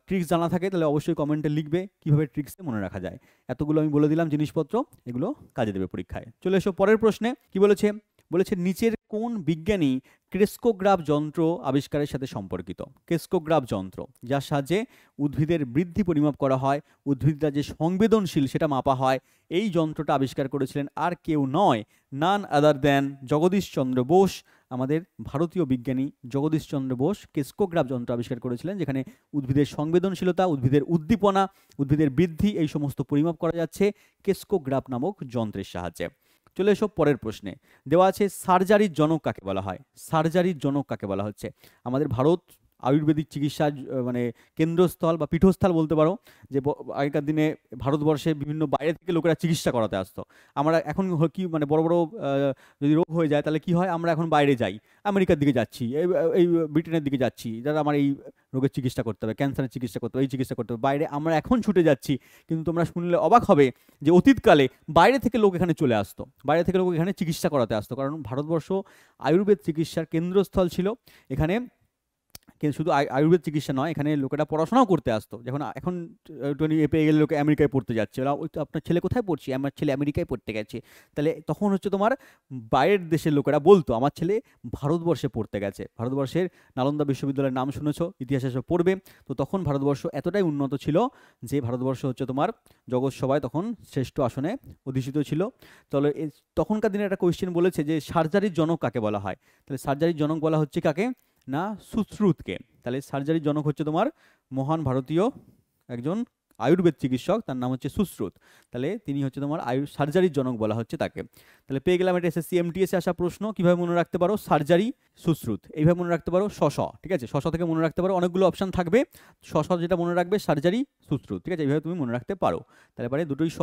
ট্রিক্স জানা থাকে তাহলে অবশ্যই কমেন্টে লিখবে কীভাবে ট্রিক্সে মনে রাখা যায়। এতগুলো আমি বলে দিলাম জিনিসপত্র, এগুলো কাজে দেবে পরীক্ষায়। চলে এসো পরের প্রশ্নে। কি বলেছে? বলেছে নিচের কোন বিজ্ঞানী ক্রেস্কোগ্রাফ যন্ত্র আবিষ্কারের সাথে সম্পর্কিত? ক্রেস্কোগ্রাফ যন্ত্র, যার সাহায্যে উদ্ভিদের বৃদ্ধি পরিমাপ করা হয়, উদ্ভিদরা যে সংবেদনশীল সেটা মাপা হয়, এই যন্ত্রটা আবিষ্কার করেছিলেন আর কেউ নয়, নান আদার দেন জগদীশ চন্দ্র বোস। আমাদের ভারতীয় বিজ্ঞানী জগদীশ চন্দ্র বোস ক্রেস্কোগ্রাফ যন্ত্র আবিষ্কার করেছিলেন, যেখানে উদ্ভিদের সংবেদনশীলতা, উদ্ভিদের উদ্দীপনা, উদ্ভিদের বৃদ্ধি এই সমস্ত পরিমাপ করা যাচ্ছে ক্রেস্কোগ্রাফ নামক যন্ত্রের সাহায্যে। চলে এসো পরের প্রশ্নে। দেওয়া আছে সার্জারির জনক কাকে বলা হয়? সার্জারির জনক কাকে বলা হচ্ছে? আমাদের ভারত আয়ুর্বেদিক চিকিৎসার মানে কেন্দ্রস্থল বা পীঠস্থল বলতে পারো। যে আগেকার দিনে ভারতবর্ষে বিভিন্ন বাইরে থেকে লোকেরা চিকিৎসা করাতে আসতো। আমরা এখন কি মানে বড় বড় যদি রোগ হয়ে যায় তাহলে কি হয়? আমরা এখন বাইরে যাই, আমেরিকার দিকে যাচ্ছি, এই ব্রিটেনের দিকে যাচ্ছি, যারা আমার এই রোগের চিকিৎসা করতে হবে, ক্যান্সারের চিকিৎসা করতে হবে, এই চিকিৎসা করতে হবে, বাইরে আমরা এখন ছুটে যাচ্ছি। কিন্তু তোমরা শুনলে অবাক হবে যে অতীতকালে বাইরে থেকে লোক এখানে চলে আসতো, বাইরে থেকে লোক এখানে চিকিৎসা করাতে আসতো, কারণ ভারতবর্ষ আয়ুর্বেদ চিকিৎসার কেন্দ্রস্থল ছিল। এখানে কিন্তু শুধু আয়ুর্বেদ চিকিৎসা নয়, এখানে লোকেরা পড়াশোনাও করতে আসতো। যখন এখন 20 পেয়ে গেলে লোকে আমেরিকায় পড়তে যাচ্ছে, ওরা ওই তো আপনার ছেলে কোথায় পড়ছে? আমার ছেলে আমেরিকায় পড়তে গেছে। তাহলে তখন হচ্ছে তোমার বাইরের দেশের লোকেরা বলতো আমার ছেলে ভারতবর্ষে পড়তে গেছে। ভারতবর্ষের নালন্দা বিশ্ববিদ্যালয়ের নাম শুনেছো, ইতিহাসে সব পড়বে। তো তখন ভারতবর্ষ এতটাই উন্নত ছিল যে ভারতবর্ষ হচ্ছে তোমার জগৎ সভায় তখন শ্রেষ্ঠ আসনে অধিষ্ঠিত ছিল। তাহলে তখনকার দিনে একটা কোয়েশ্চেন বলেছে যে সার্জারির জনক কাকে বলা হয়? তাহলে সার্জারির জনক বলা হচ্ছে কাকে? না, সুশ্রুতকে। তাহলে সার্জারির জনক হচ্ছে তোমার মহান ভারতীয় একজন আয়ুর্বেদ চিকিৎসক, তার নাম হচ্ছে সুশ্রুত। তাহলে তিনি হচ্ছে তোমার সার্জারির জনক বলা হচ্ছে তাকে। তাহলে পেয়ে গেলাম এটা এসএসসি এমটিএসে আসা প্রশ্ন। কিভাবে মনে রাখতে পারো? সার্জারি, সুশ্রুত, এইভাবে মনে রাখতে পারো। শশ, ঠিক আছে, শশ থেকে মনে রাখতে পারো, অনেকগুলো অপশন থাকবে। শশ যেটা মনে রাখবে সার্জারি, সুশ্রুত, ঠিক আছে, এইভাবে তুমি মনে রাখতে পারো। তাহলে পরে দুটোই শ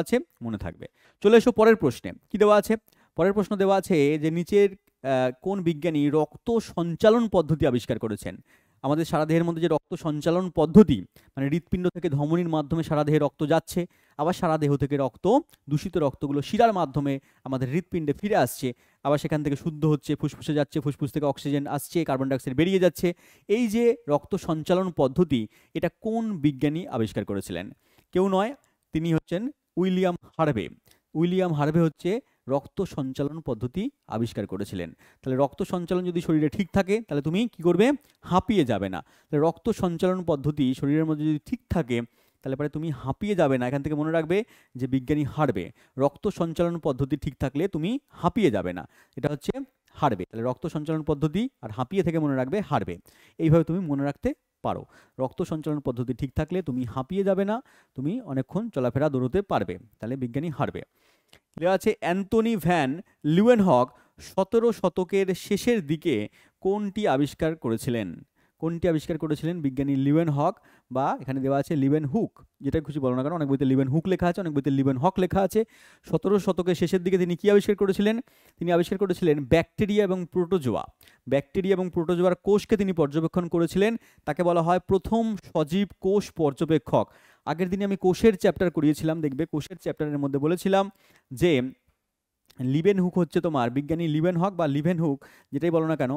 আছে, মনে থাকবে। চলে এসো পরের প্রশ্নে। কি দেওয়া আছে? পরের প্রশ্ন দেওয়া আছে যে নিচের কোন বিজ্ঞানী রক্ত সঞ্চালন পদ্ধতি আবিষ্কার করেছেন? আমাদের সারা দেহের মধ্যে যে রক্ত সঞ্চালন পদ্ধতি, মানে হৃৎপিণ্ড থেকে ধমনীর মাধ্যমে সারা দেহে রক্ত যাচ্ছে, আবার সারা দেহ থেকে রক্ত, দূষিত রক্তগুলো শিরার মাধ্যমে আমাদের হৃৎপিণ্ডে ফিরে আসছে, আবার সেখান থেকে শুদ্ধ হচ্ছে, ফুসফুসে যাচ্ছে, ফুসফুস থেকে অক্সিজেন আসছে, কার্বন ডাইঅক্সাইড বেরিয়ে যাচ্ছে। এই যে রক্ত সঞ্চালন পদ্ধতি, এটা কোন বিজ্ঞানী আবিষ্কার করেছিলেন? কেউ নয়, তিনি হচ্ছেন উইলিয়াম হার্ভে। উইলিয়াম হার্ভে হচ্ছে রক্ত সঞ্চালন পদ্ধতি আবিষ্কার করেছিলেন। তাহলে রক্ত সঞ্চালন যদি শরীরে ঠিক থাকে তাহলে তুমি কি করবে? হাঁপিয়ে যাবে না। তাহলে রক্ত সঞ্চালন পদ্ধতি শরীরের মধ্যে যদি ঠিক থাকে তাহলে পরে তুমি হাঁপিয়ে যাবে না। এখান থেকে মনে রাখবে যে বিজ্ঞানী হার্ভে, রক্ত সঞ্চালন পদ্ধতি ঠিক থাকলে তুমি হাঁপিয়ে যাবে না, এটা হচ্ছে হার্ভে। তাহলে রক্ত সঞ্চালন পদ্ধতি আর হাঁপিয়ে থেকে মনে রাখবে হার্ভে। এইভাবে তুমি মনে রাখতে পারো। রক্ত সঞ্চালন পদ্ধতি ঠিক থাকলে তুমি হাঁপিয়ে যাবে না, তুমি অনেকক্ষণ চলাফেরা দৌড়তে পারবে। তাহলে বিজ্ঞানী হার্ভে। দেওয়া আছে অ্যান্টনি ভ্যান লিউয়েনহক 17 শতকের শেষের দিকে কোনটি আবিষ্কার করেছিলেন? কোনটি আবিষ্কার করেছিলেন বিজ্ঞানী লিউয়েনহক, বা এখানে দেওয়া আছে লিউয়েনহুক, যেটা খুশি বলো না কেন, অনেক বইতে লিউয়েনহুক লেখা আছে, অনেক বইতে লিউয়েনহক লেখা আছে। 17 শতকের শেষের দিকে তিনি কি আবিষ্কার করেছিলেন? তিনি আবিষ্কার করেছিলেন ব্যাকটেরিয়া এবং প্রোটোজোয়া। ব্যাকটেরিয়া এবং প্রোটোজোয়ার কোষকে তিনি পর্যবেক্ষণ করেছিলেন। তাকে বলা হয় প্রথম সজীব কোষ পর্যবেক্ষক। আগের দিনে আমি কোষের চ্যাপ্টার করিয়েছিলাম, দেখবে কোষের চ্যাপ্টারের মধ্যে বলেছিলাম যে লিউয়েনহুক হচ্ছে তোমার বিজ্ঞানী লিউয়েনহক বা লিভেনহুক, যেটাই বলো না কেন,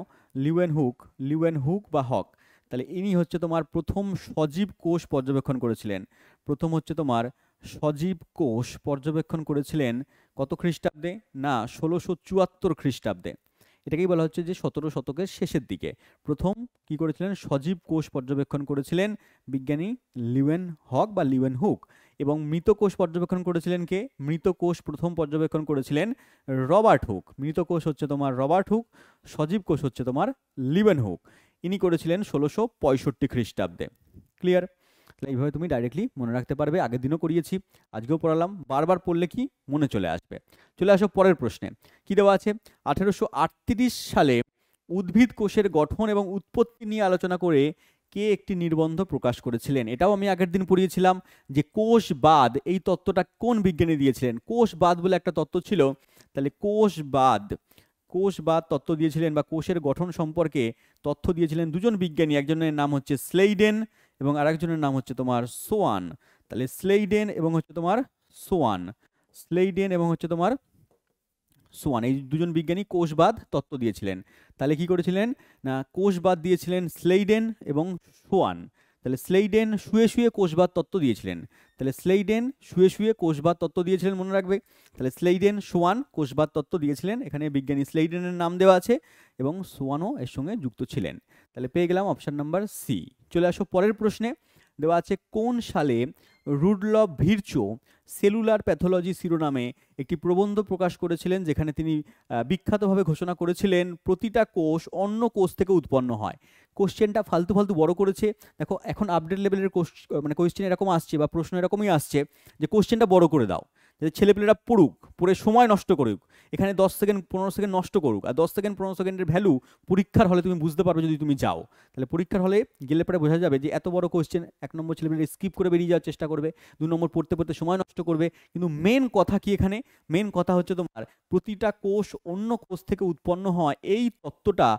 লিউয়েনহুক বা হক। তাহলে ইনি হচ্ছে তোমার প্রথম সজীব কোষ পর্যবেক্ষণ করেছিলেন। প্রথম হচ্ছে তোমার সজীব কোষ পর্যবেক্ষণ করেছিলেন কত খ্রিস্টাব্দে? না, 1674 খ্রিস্টাব্দে। এটাকেই বলা হচ্ছে যে 17 শতকের শেষের দিকে প্রথম কি করেছিলেন? সজীব কোষ পর্যবেক্ষণ করেছিলেন বিজ্ঞানী লিউয়েনহক বা লিউয়েনহুক। এবং মৃত কোষ পর্যবেক্ষণ করেছিলেন কে? মৃত কোষ প্রথম পর্যবেক্ষণ করেছিলেন রবার্ট হুক। মৃত কোষ হচ্ছে তোমার রবার্ট হুক, সজীব কোষ হচ্ছে তোমার লিবেন হুক। ইনি করেছিলেন 1665 খ্রিস্টাব্দে। ক্লিয়ার? তাহলে এইভাবে তুমি ডাইরেক্টলি মনে রাখতে পারবে। আগের দিনও করিয়েছি, আজকেও পড়ালাম, বারবার পড়লে কি মনে চলে আসবে। চলে আসো পরের প্রশ্নে। কি দেওয়া আছে? 1838 সালে উদ্ভিদ কোষের গঠন এবং উৎপত্তি নিয়ে আলোচনা করে কে একটি নির্বন্ধ প্রকাশ করেছিলেন? এটাও আমি আগের দিন পড়িয়েছিলাম যে কোষবাদ, এই তত্ত্বটা কোন বিজ্ঞানী দিয়েছিলেন? কোষবাদ বলে একটা তত্ত্ব ছিল। তাহলে কোষবাদ তত্ত্ব দিয়েছিলেন বা কোষের গঠন সম্পর্কে তথ্য দিয়েছিলেন দুজন বিজ্ঞানী। একজনের নাম হচ্ছে স্লেইডেন এবং আরেকজনের নাম হচ্ছে তোমার সোয়ান। তাহলে স্লেইডেন এবং হচ্ছে তোমার সোয়ান, স্লেইডেন এবং হচ্ছে তোমার সোয়ান, এই দুজন বিজ্ঞানী কোষবাদ তত্ত্ব দিয়েছিলেন। তাহলে কি করেছিলেন না, কোষবাদ দিয়েছিলেন স্লেইডেন এবং সোয়ান। তাহলে স্লেইডেন শুয়ে শুয়ে কোষবাদ তত্ত্ব দিয়েছিলেন। তাহলে স্লেইডেন শুয়ে শুয়ে কোষবাদ তত্ত্ব দিয়েছিলেন, মনে রাখবে। তাহলে স্লেইডেন সোয়ান কোষবাদ তত্ত্ব দিয়েছিলেন। এখানে বিজ্ঞানী স্লেইডেনের নাম দেওয়া আছে এবং সোয়ানও এর সঙ্গে যুক্ত ছিলেন। তাহলে পেয়ে গেলাম অপশন নাম্বার সি। চলে আসো পরের প্রশ্নে। দেওয়া আছে কোন সালে রুডলফ ভিরচো সেলুলার প্যাথোলজি শিরোনামে একটি প্রবন্ধ প্রকাশ করেছিলেন, যেখানে তিনি বিখ্যাতভাবে ঘোষণা করেছিলেন প্রতিটা কোষ অন্য কোষ থেকে উৎপন্ন হয়। কোশ্চেনটা ফালতু ফালতু বড় করেছে। দেখো এখন আপডেট লেভেলের কোশ্চেন এরকম আসছে বা প্রশ্ন এরকমই আসছে যে কোশ্চেনটা বড় করে দাও, যাতে ছেলেপেলেরা পড়ুক, পড়ে সময় নষ্ট করুক। এখানে 10 সেকেন্ড 15 সেকেন্ড নষ্ট করুক, আর 10 সেকেন্ড 15 সেকেন্ডের ভ্যালু পরীক্ষার হলে তুমি বুঝতে পারবে যদি তুমি যাও। তাহলে পরীক্ষার হলে গেলে পরে বোঝা যাবে যে এত বড় কোশ্চেন 1 নম্বর ছেলেপেলে স্কিপ করে বেরিয়ে যাওয়ার চেষ্টা করবে, 2 নম্বর পড়তে পড়তে সময় নষ্ট করবে। কিন্তু মেন কথা কি এখানে? মেন কথা হচ্ছে তোমার প্রতিটা কোষ অন্য কোষ থেকে উৎপন্ন হয়, এই তত্ত্বটা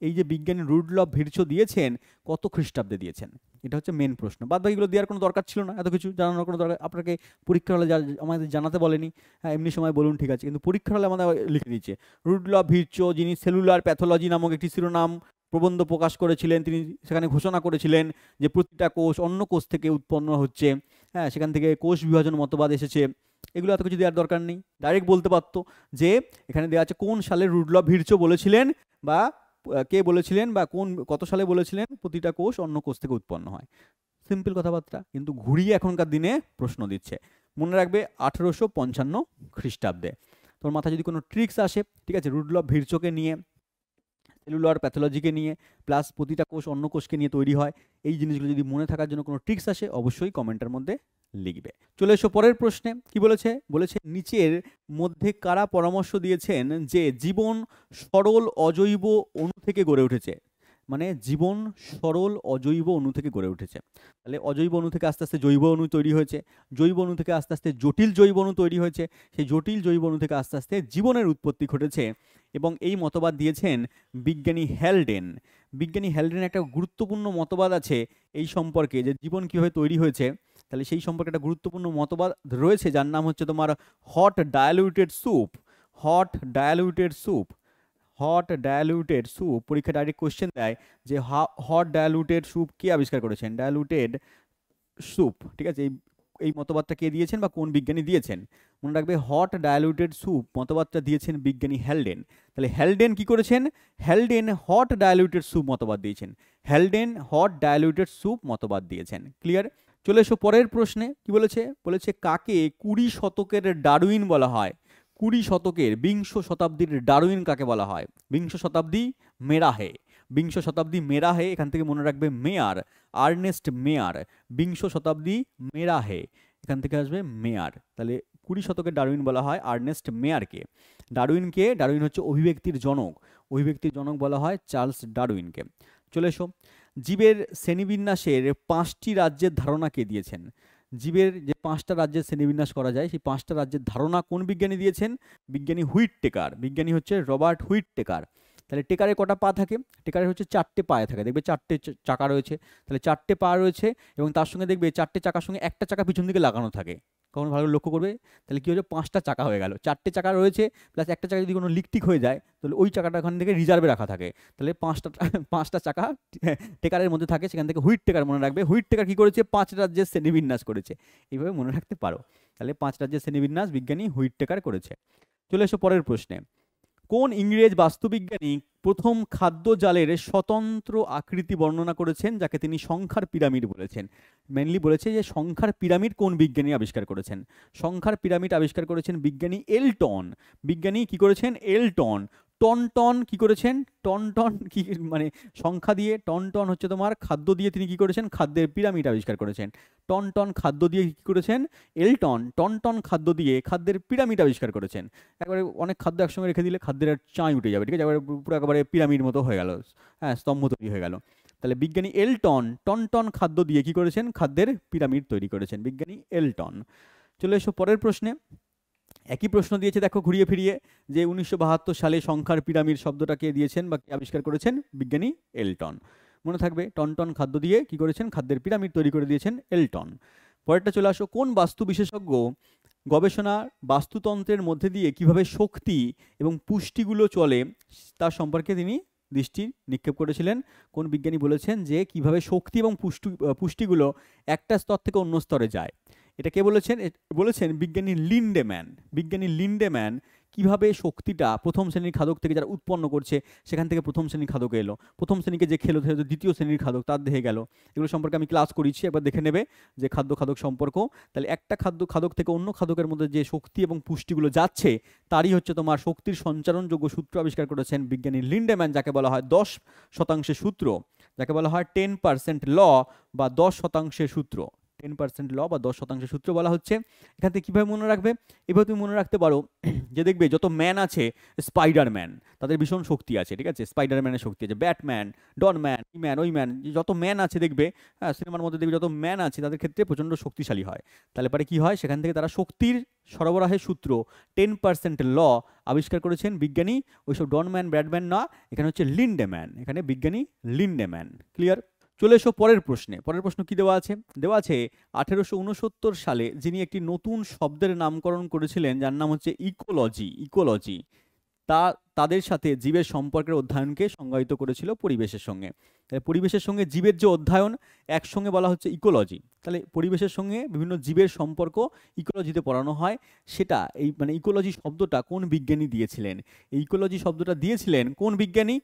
এই যে বিজ্ঞানী রুডলফ ভিরচো দিয়েছেন কত খ্রিস্টাব্দে দিয়েছেন? এটা হচ্ছে মেন প্রশ্ন। বাদ বাকিগুলো দেওয়ার কোনো দরকার ছিল না, এত কিছু জানানোর কোনো দরকার আপনাকে পরীক্ষার হলে আমাদের জানাতে বলেনি। হ্যাঁ, এমনি সময় বলুন ঠিক আছে, কিন্তু পরীক্ষার হলে আমাদের লিখে দিচ্ছে রুডলফ ভিরচো, যিনি সেলুলার প্যাথোলজি নামক একটি শিরোনাম প্রবন্ধ প্রকাশ করেছিলেন, তিনি সেখানে ঘোষণা করেছিলেন যে প্রতিটা কোষ অন্য কোষ থেকে উৎপন্ন হচ্ছে। হ্যাঁ, সেখান থেকে কোষ বিভাজন মতবাদ এসেছে। এগুলো এত কিছু দেওয়ার দরকার নেই, ডাইরেক্ট বলতে পারতো যে এখানে দেওয়া আছে কোন সালে রুডলফ ভিরচো বলেছিলেন বা কে বলেছিলেন বা কত সালে বলেছিলেন প্রতিটা কোষ অন্য কোষ থেকে উৎপন্ন হয়। সিম্পল কথাবার্তা, কিন্তু ঘুরিয়ে এখনকার দিনে প্রশ্ন দিচ্ছে। মনে রাখবে 1855 খ্রিস্টাব্দে। তোমার মাথায় যদি কোনো ট্রিক্স আসে, ঠিক আছে, রুডলফ ভিরচোকে নিয়ে, সেলুলার প্যাথোলজিকে নিয়ে, প্লাস প্রতিটা কোষ অন্য কোষকে নিয়ে তৈরি হয়, এই জিনিসগুলো যদি মনে থাকার জন্য কোনো ট্রিক্স আসে অবশ্যই কমেন্টের মধ্যে লিখবে। চলে এসো পরের প্রশ্নে। কি বলেছে? বলেছে নিচের মধ্যে কারা পরামর্শ দিয়েছেন যে জীবন সরল অজৈব অণু থেকে গড়ে উঠেছে? মানে জীবন সরল অজৈব অণু থেকে গড়ে উঠেছে। তাহলে অজৈব অণু থেকে আস্তে আস্তে জৈব অণু তৈরি হয়েছে, জৈব অণু থেকে আস্তে আস্তে জটিল জৈব অণু তৈরি হয়েছে, সেই জটিল জৈব অণু থেকে আস্তে আস্তে জীবনের উৎপত্তি ঘটেছে। এবং এই মতবাদ দিয়েছেন বিজ্ঞানী হ্যালডেন। বিজ্ঞানী হ্যালডেনের একটা গুরুত্বপূর্ণ মতবাদ আছে এই সম্পর্কে, যে জীবন কীভাবে তৈরি হয়েছে। তাহলে সেই সম্পর্কে একটা গুরুত্বপূর্ণ মতবাদ রয়েছে, যার নাম হচ্ছে তোমার hot diluted soup. Hot diluted soup, hot diluted soup. পরীক্ষা ডাইরেক্ট কোশ্চেন দেয় যে হট ডায়ালুটেড স্যুপ কে আবিষ্কার করেছেন? ডায়ালুটেড স্যুপ, ঠিক আছে, এই মতবাদটা কে দিয়েছেন বা কোন বিজ্ঞানী দিয়েছেন? মনে রাখবে হট ডায়ালুটেড স্যুপ মতবাদটা দিয়েছেন বিজ্ঞানী হ্যালডেন। তাহলে হ্যালডেন কি করেছেন? হ্যালডেন হট ডায়ালুটেড স্যুপ মতবাদ দিয়েছেন। হ্যালডেন হট ডায়ালুটেড স্যুপ মতবাদ দিয়েছেন। ক্লিয়ার? চলে এসো পরের প্রশ্নে। কি বলেছে? বলেছে কাকে 20 শতকের ডারউইন বলা হয়? 20 শতকের, বিংশ শতাব্দীর ডারউইন কাকে বলা হয়? বিংশ শতাব্দী মেরাহে, বিংশ শতাব্দী মেরাহে, এখান থেকে মনে রাখবে মেয়ার, আর্নেস্ট মেয়ার। বিংশ শতাব্দী মেরাহে, এখান থেকে আসবে মেয়ার। তাহলে 20 শতকের ডারউইন বলা হয় আর্নেস্ট মেয়ারকে। ডারউইনকে, ডারউইন হচ্ছে অভিব্যক্তির জনক, অভিব্যক্তির জনক বলা হয় চার্লস ডারউইনকে। চলে এসো, জীবের শ্রেণীবিন্যাসের 5টি রাজ্যের ধারণা কে দিয়েছেন? জীবের যে 5টা রাজ্যের শ্রেণীবিন্যাস করা যায়, সেই 5টা রাজ্যের ধারণা কোন বিজ্ঞানী দিয়েছেন? বিজ্ঞানী হুইটটেকার। বিজ্ঞানী হচ্ছে রবার্ট হুইটটেকার। তাহলে টেকারে কটা পা থাকে? টেকারে হচ্ছে 4টে পায়ে থাকে, দেখবে 4টে চাকা রয়েছে। তাহলে 4টে পা রয়েছে এবং তার সঙ্গে দেখবে 4টে চাকার সঙ্গে একটা চাকা পিছন দিকে লাগানো থাকে। কখন ভালো লক্ষ্য করবে, তাহলে কি হচ্ছে 5টা চাকা হয়ে গেল। 4টে চাকা রয়েছে প্লাস একটা চাকা যদি কোনো লিকটিক হয়ে যায় তাহলে ওই চাকাটা ওখান থেকে রিজার্ভে রাখা থাকে। তাহলে 5টা চাকা টেকারের মধ্যে থাকে, সেখান থেকে হুইটটেকার মনে রাখবে। হুইটটেকার কি করেছে? 5 রাজ্যের শ্রেণীবিন্যাস করেছে। এইভাবে মনে রাখতে পারো। তাহলে 5 রাজ্যের শ্রেণীবিন্যাস বিজ্ঞানী হুইটটেকার করেছে। চলে এসো পরের প্রশ্নে। কোন ইংরেজ বাস্তুবিজ্ঞানী প্রথম খাদ্য জালের স্বতন্ত্র আকৃতি বর্ণনা করেছেন, যাকে তিনি সংখ্যার পিরামিড বলেছেন? মেনলি বলেছে যে সংখ্যার পিরামিড কোন বিজ্ঞানী আবিষ্কার করেছেন? সংখ্যার পিরামিড আবিষ্কার করেছেন বিজ্ঞানী এলটন। বিজ্ঞানী কি করেছেন? এলটন। টন কি করেছেন? টন কি মানে সংখ্যা দিয়ে, টন হচ্ছে তোমার খাদ্য দিয়ে তিনি কি করেছেন? খাদ্যের পিরামিড আবিষ্কার করেছেন। টন খাদ্য দিয়ে কি করেছেন? এলটন টন খাদ্য দিয়ে খাদ্যের পিরামিড আবিষ্কার করেছেন। একবারে অনেক খাদ্য একসঙ্গে রেখে দিলে খাদ্যের আর চাঁই উঠে যাবে, ঠিক আছে, পুরো একেবারে পিরামিড মতো হয়ে গেল, হ্যাঁ, স্তম্ভ তৈরি হয়ে গেল। তাহলে বিজ্ঞানী এলটন টন খাদ্য দিয়ে কি করেছেন? খাদ্যের পিরামিড তৈরি করেছেন বিজ্ঞানী এলটন। চলে এসো পরের প্রশ্নে। একই প্রশ্ন দিয়েছে দেখো ঘুরিয়ে ফিরিয়ে, যে 1972 সালে সংখ্যার পিরামিড শব্দটাকে দিয়েছেন বা আবিষ্কার করেছেন? বিজ্ঞানী এলটন। মনে থাকবে, টন খাদ্য দিয়ে কি করেছেন? খাদ্যের পিরামিড তৈরি করে দিয়েছেন এলটন। পরেরটা চলে আসো, কোন বাস্তু বিশেষজ্ঞ গবেষণা বাস্তুতন্ত্রের মধ্যে দিয়ে কিভাবে শক্তি এবং পুষ্টিগুলো চলে তার সম্পর্কে তিনি দৃষ্টি নিক্ষেপ করেছিলেন? কোন বিজ্ঞানী বলেছেন যে কিভাবে শক্তি এবং পুষ্টিগুলো একটা স্তর থেকে অন্য স্তরে যায়? এটা কে বলেছেন? বলেছেন বিজ্ঞানী লিন্ডেম্যান। বিজ্ঞানী লিন্ডেম্যান কিভাবে শক্তিটা প্রথম শ্রেণীর খাদক থেকে যারা উৎপন্ন করছে সেখান থেকে প্রথম শ্রেণীর খাদক এলো, প্রথম শ্রেণীকে যে খেলো দ্বিতীয় শ্রেণীর খাদক তার দেহে গেল, এগুলো সম্পর্কে আমি ক্লাস করেছি, একবার দেখে নেবে যে খাদ্য খাদক সম্পর্ক। তাহলে একটা খাদক থেকে অন্য খাদকের মধ্যে যে শক্তি এবং পুষ্টিগুলো যাচ্ছে তারই হচ্ছে তোমার শক্তির সঞ্চারণযোগ্য সূত্র আবিষ্কার করেছেন বিজ্ঞানী লিন্ডেম্যান, যাকে বলা হয় 10% সূত্র, যাকে বলা হয় 10% ল বা 10% সূত্র। 10% ল বা 10% সূত্র বলা হচ্ছে। এখান থেকে কীভাবে মনে রাখবে? এভাবে তুমি মনে রাখতে পারো যে দেখবে যত ম্যান আছে, স্পাইডারম্যান তাদের ভীষণ শক্তি আছে, ঠিক আছে, স্পাইডারম্যানের শক্তি আছে, ব্যাটম্যান, ডনম্যান, এই ম্যান ওই ম্যান, যত ম্যান আছে দেখবে, হ্যাঁ, সিনেমার মধ্যে দেখবে যত ম্যান আছে তাদের ক্ষেত্রে প্রচণ্ড শক্তিশালী হয়। তাহলে পরে কী হয়? সেখান থেকে তারা শক্তির সরবরাহের সূত্র 10% ল আবিষ্কার করেছেন বিজ্ঞানী, ওইসব ডনম্যান ব্যাটম্যান না, এখানে হচ্ছে লিন্ডেম্যান, এখানে বিজ্ঞানী লিন্ডেম্যান। ক্লিয়ার? চলে এসো পরের প্রশ্নে। পরের প্রশ্ন কি দেওয়া আছে? দেওয়া আছে 1869 সালে যিনি একটি নতুন শব্দের নামকরণ করেছিলেন যার নাম হচ্ছে ইকোলজি, তাদের সাথে জীবের সম্পর্কের অধ্যয়নকে সংজ্ঞায়িত করেছিল পরিবেশের সঙ্গে। পরিবেশের সঙ্গে জীবের যে অধ্যয়ন একসঙ্গে বলা হচ্ছে ইকোলজি। তাহলে পরিবেশের সঙ্গে বিভিন্ন জীবের সম্পর্ক ইকোলজিতে পড়ানো হয়, সেটা এই মানে ইকোলজি শব্দটা কোন বিজ্ঞানী দিয়েছিলেন? এই ইকোলজি শব্দটা দিয়েছিলেন কোন বিজ্ঞানী?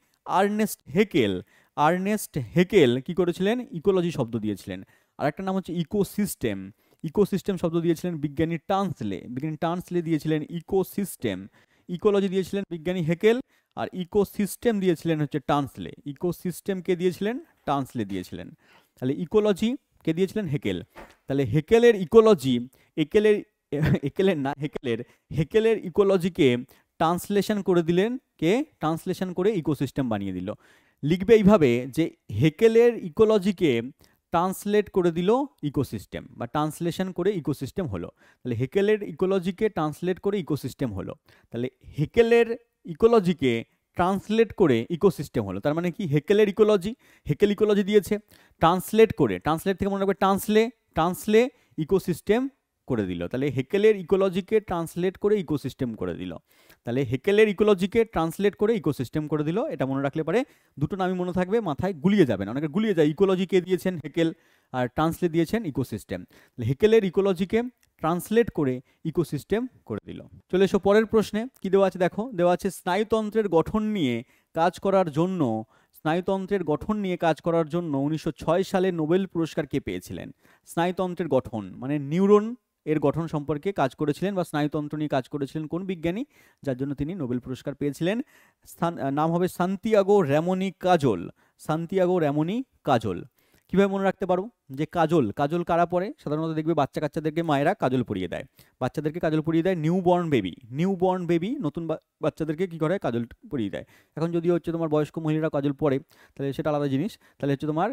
আর্নেস্ট হেকেল কি করেছিলেন? ইকোলজি শব্দ দিয়েছিলেন। আর একটা নাম হচ্ছে ইকোসিস্টেম শব্দ দিয়েছিলেন বিজ্ঞানী টান্সলে দিয়েছিলেন ইকোসিস্টেম। ইকোলজি দিয়েছিলেন বিজ্ঞানী হেকেল, আর ইকোসিস্টেম দিয়েছিলেন হচ্ছে টান্সলে। ইকোসিস্টেমকে দিয়েছিলেন টান্সলে দিয়েছিলেন। তাহলে ইকোলজি কে দিয়েছিলেন? হেকেল। তাহলে হেকেলের ইকোলজি, হেকেলের ইকোলজিকে ট্রান্সলেশন করে দিলেন কে? ট্রান্সলেশন করে ইকোসিস্টেম বানিয়ে দিল। লিখবে এইভাবে যে হেকেলের ইকোলজিকে ট্রান্সলেট করে দিল ইকোসিস্টেম, বা ট্রান্সলেশন করে ইকোসিস্টেম হলো। তাহলে হেকেলের ইকোলজিকে ট্রান্সলেট করে ইকোসিস্টেম হলো। তাহলে হেকেলের ইকোলজিকে ট্রান্সলেট করে ইকোসিস্টেম হলো, তার মানে কি? হেকেল ইকোলজি দিয়েছে, ট্রান্সলেট থেকে মনে রাখবে ট্রান্সলে ইকোসিস্টেম করে দিল। তাহলে হেকেলের ইকোলজিকে ট্রান্সলেট করে ইকোসিস্টেম করে দিল। তাহলে হেকেলের ইকোলজিকে ট্রান্সলেট করে ইকোসিস্টেম করে দিল, এটা মনে রাখলে পারে দুটো নামই মনে থাকবে, মাথায় গুলিয়ে যাবে না, অনেকে গুলিয়ে যায়। ইকোলজিকে দিয়েছেন হেকেল আর ট্রান্সলেট দিয়েছেন ইকোসিস্টেম। হেকেলের ইকোলজিকে ট্রান্সলেট করে ইকোসিস্টেম করে দিল। চলে এসো পরের প্রশ্নে। কি দেওয়া আছে দেখো? দেওয়া আছে স্নায়ুতন্ত্রের গঠন নিয়ে কাজ করার জন্য 1906 সালে নোবেল পুরস্কার কে পেয়েছিলেন? স্নায়ুতন্ত্রের গঠন মানে নিউরন এর গঠন সম্পর্কে কাজ করেছিলেন বা স্নায়ুতন্ত্র নিয়ে কাজ করেছিলেন কোন বিজ্ঞানী, যার জন্য তিনি নোবেল পুরস্কার পেয়েছিলেন? নাম হবে সান্তিয়াগো র্যামোনি কাজল। কিভাবে মনে রাখতে পারো যে কাজল কারা পরে? সাধারণত দেখবে বাচ্চাদেরকে মায়েরা কাজল পরিয়ে দেয়, নিউবর্ন বেবি নতুন বাচ্চাদেরকে কি করে? কাজল পরিয়ে দেয়। এখন যদি হচ্ছে তোমার বয়স্ক মহিলারা কাজল পরে তাহলে সেটা আলাদা জিনিস। তাহলে হচ্ছে তোমার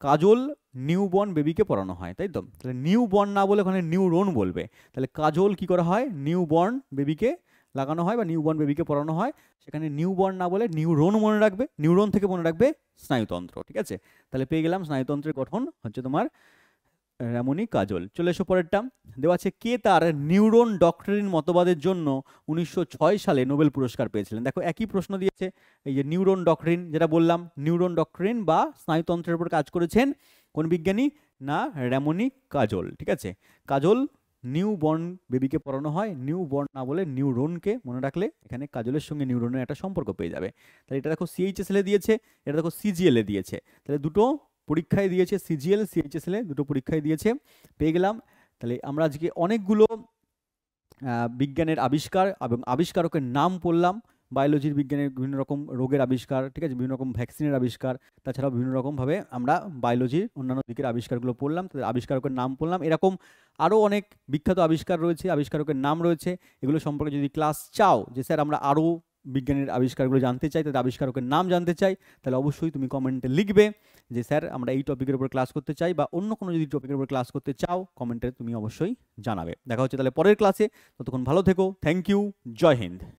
কাজল নিউবর্ন বেবিকে পড়ানো হয়, তাই তো? তাহলে নিউবর্ন না বলে ওখানে নিউরন বলবে। তাহলে কাজল কি করা হয়? নিউবর্ন বেবিকে লাগানো হয় বা নিউবর্ন বেবিকে পড়ানো হয়, সেখানে নিউবর্ন না বলে নিউরন মনে রাখবে, নিউরন থেকে মনে রাখবে স্নায়ুতন্ত্র, ঠিক আছে? তাহলে পেয়ে গেলাম স্নায়ুতন্ত্রের গঠন হচ্ছে তোমার র্যামোনি কাজল। চলে এসো পরেরটা। দেওয়া আছে কে তার নিউরন ডক্টরিন মতবাদের জন্য 1906 সালে নোবেল পুরস্কার পেয়েছিলেন? দেখো একই প্রশ্ন দিয়েছে, এই যে নিউরন ডক্টরিন যেটা বললাম, নিউরন ডক্টরিন বা স্নায়ুতন্ত্রের উপর কাজ করেছেন কোন বিজ্ঞানী? না র্যামোনি কাজল, ঠিক আছে? কাজল নিউ বর্ন বেবিকে পড়ানো হয় নিউ বর্ন না বলে নিউরনকে মনে রাখলে এখানে কাজলের সঙ্গে নিউরনের একটা সম্পর্ক পেয়ে যাবে। তাহলে এটা দেখো সিএইচএসএল এ দিয়েছে, এটা দেখো সিজিএল এ দিয়েছে, তাহলে দুটো পরীক্ষায় দিয়েছে, সিজিএল সিএইচএসএল এ দুটো পরীক্ষায় দিয়েছে, পেয়ে গেলাম। তাহলে আমরা আজকে অনেকগুলো বিজ্ঞানের আবিষ্কার এবং আবিষ্কারকের নাম পড়লাম। বায়োলজির বিজ্ঞানের বিভিন্ন রকম রোগের আবিষ্কার, ঠিক আছে, বিভিন্ন রকম ভ্যাকসিনের আবিষ্কার, তাছাড়াও বিভিন্ন রকমভাবে আমরা বায়োলজির অন্যান্য দিকের আবিষ্কারগুলো পড়লাম, তাদের আবিষ্কারকের নাম পড়লাম। এরকম আরও অনেক বিখ্যাত আবিষ্কার রয়েছে, আবিষ্কারকের নাম রয়েছে, এগুলো সম্পর্কে যদি ক্লাস চাও যে স্যার আমরা আরও বিজ্ঞানের আবিষ্কারগুলো জানতে চাই, তাদের আবিষ্কারকের নাম জানতে চাই, তাহলে অবশ্যই তুমি কমেন্টে লিখবে যে স্যার আমরা এই টপিকের উপর ক্লাস করতে চাই, বা অন্য কোনো যদি টপিকের উপর ক্লাস করতে চাও কমেন্টে তুমি অবশ্যই জানাবে। দেখা হচ্ছে তাহলে পরের ক্লাসে, ততক্ষণ ভালো থেকো, থ্যাংক ইউ, জয় হিন্দ।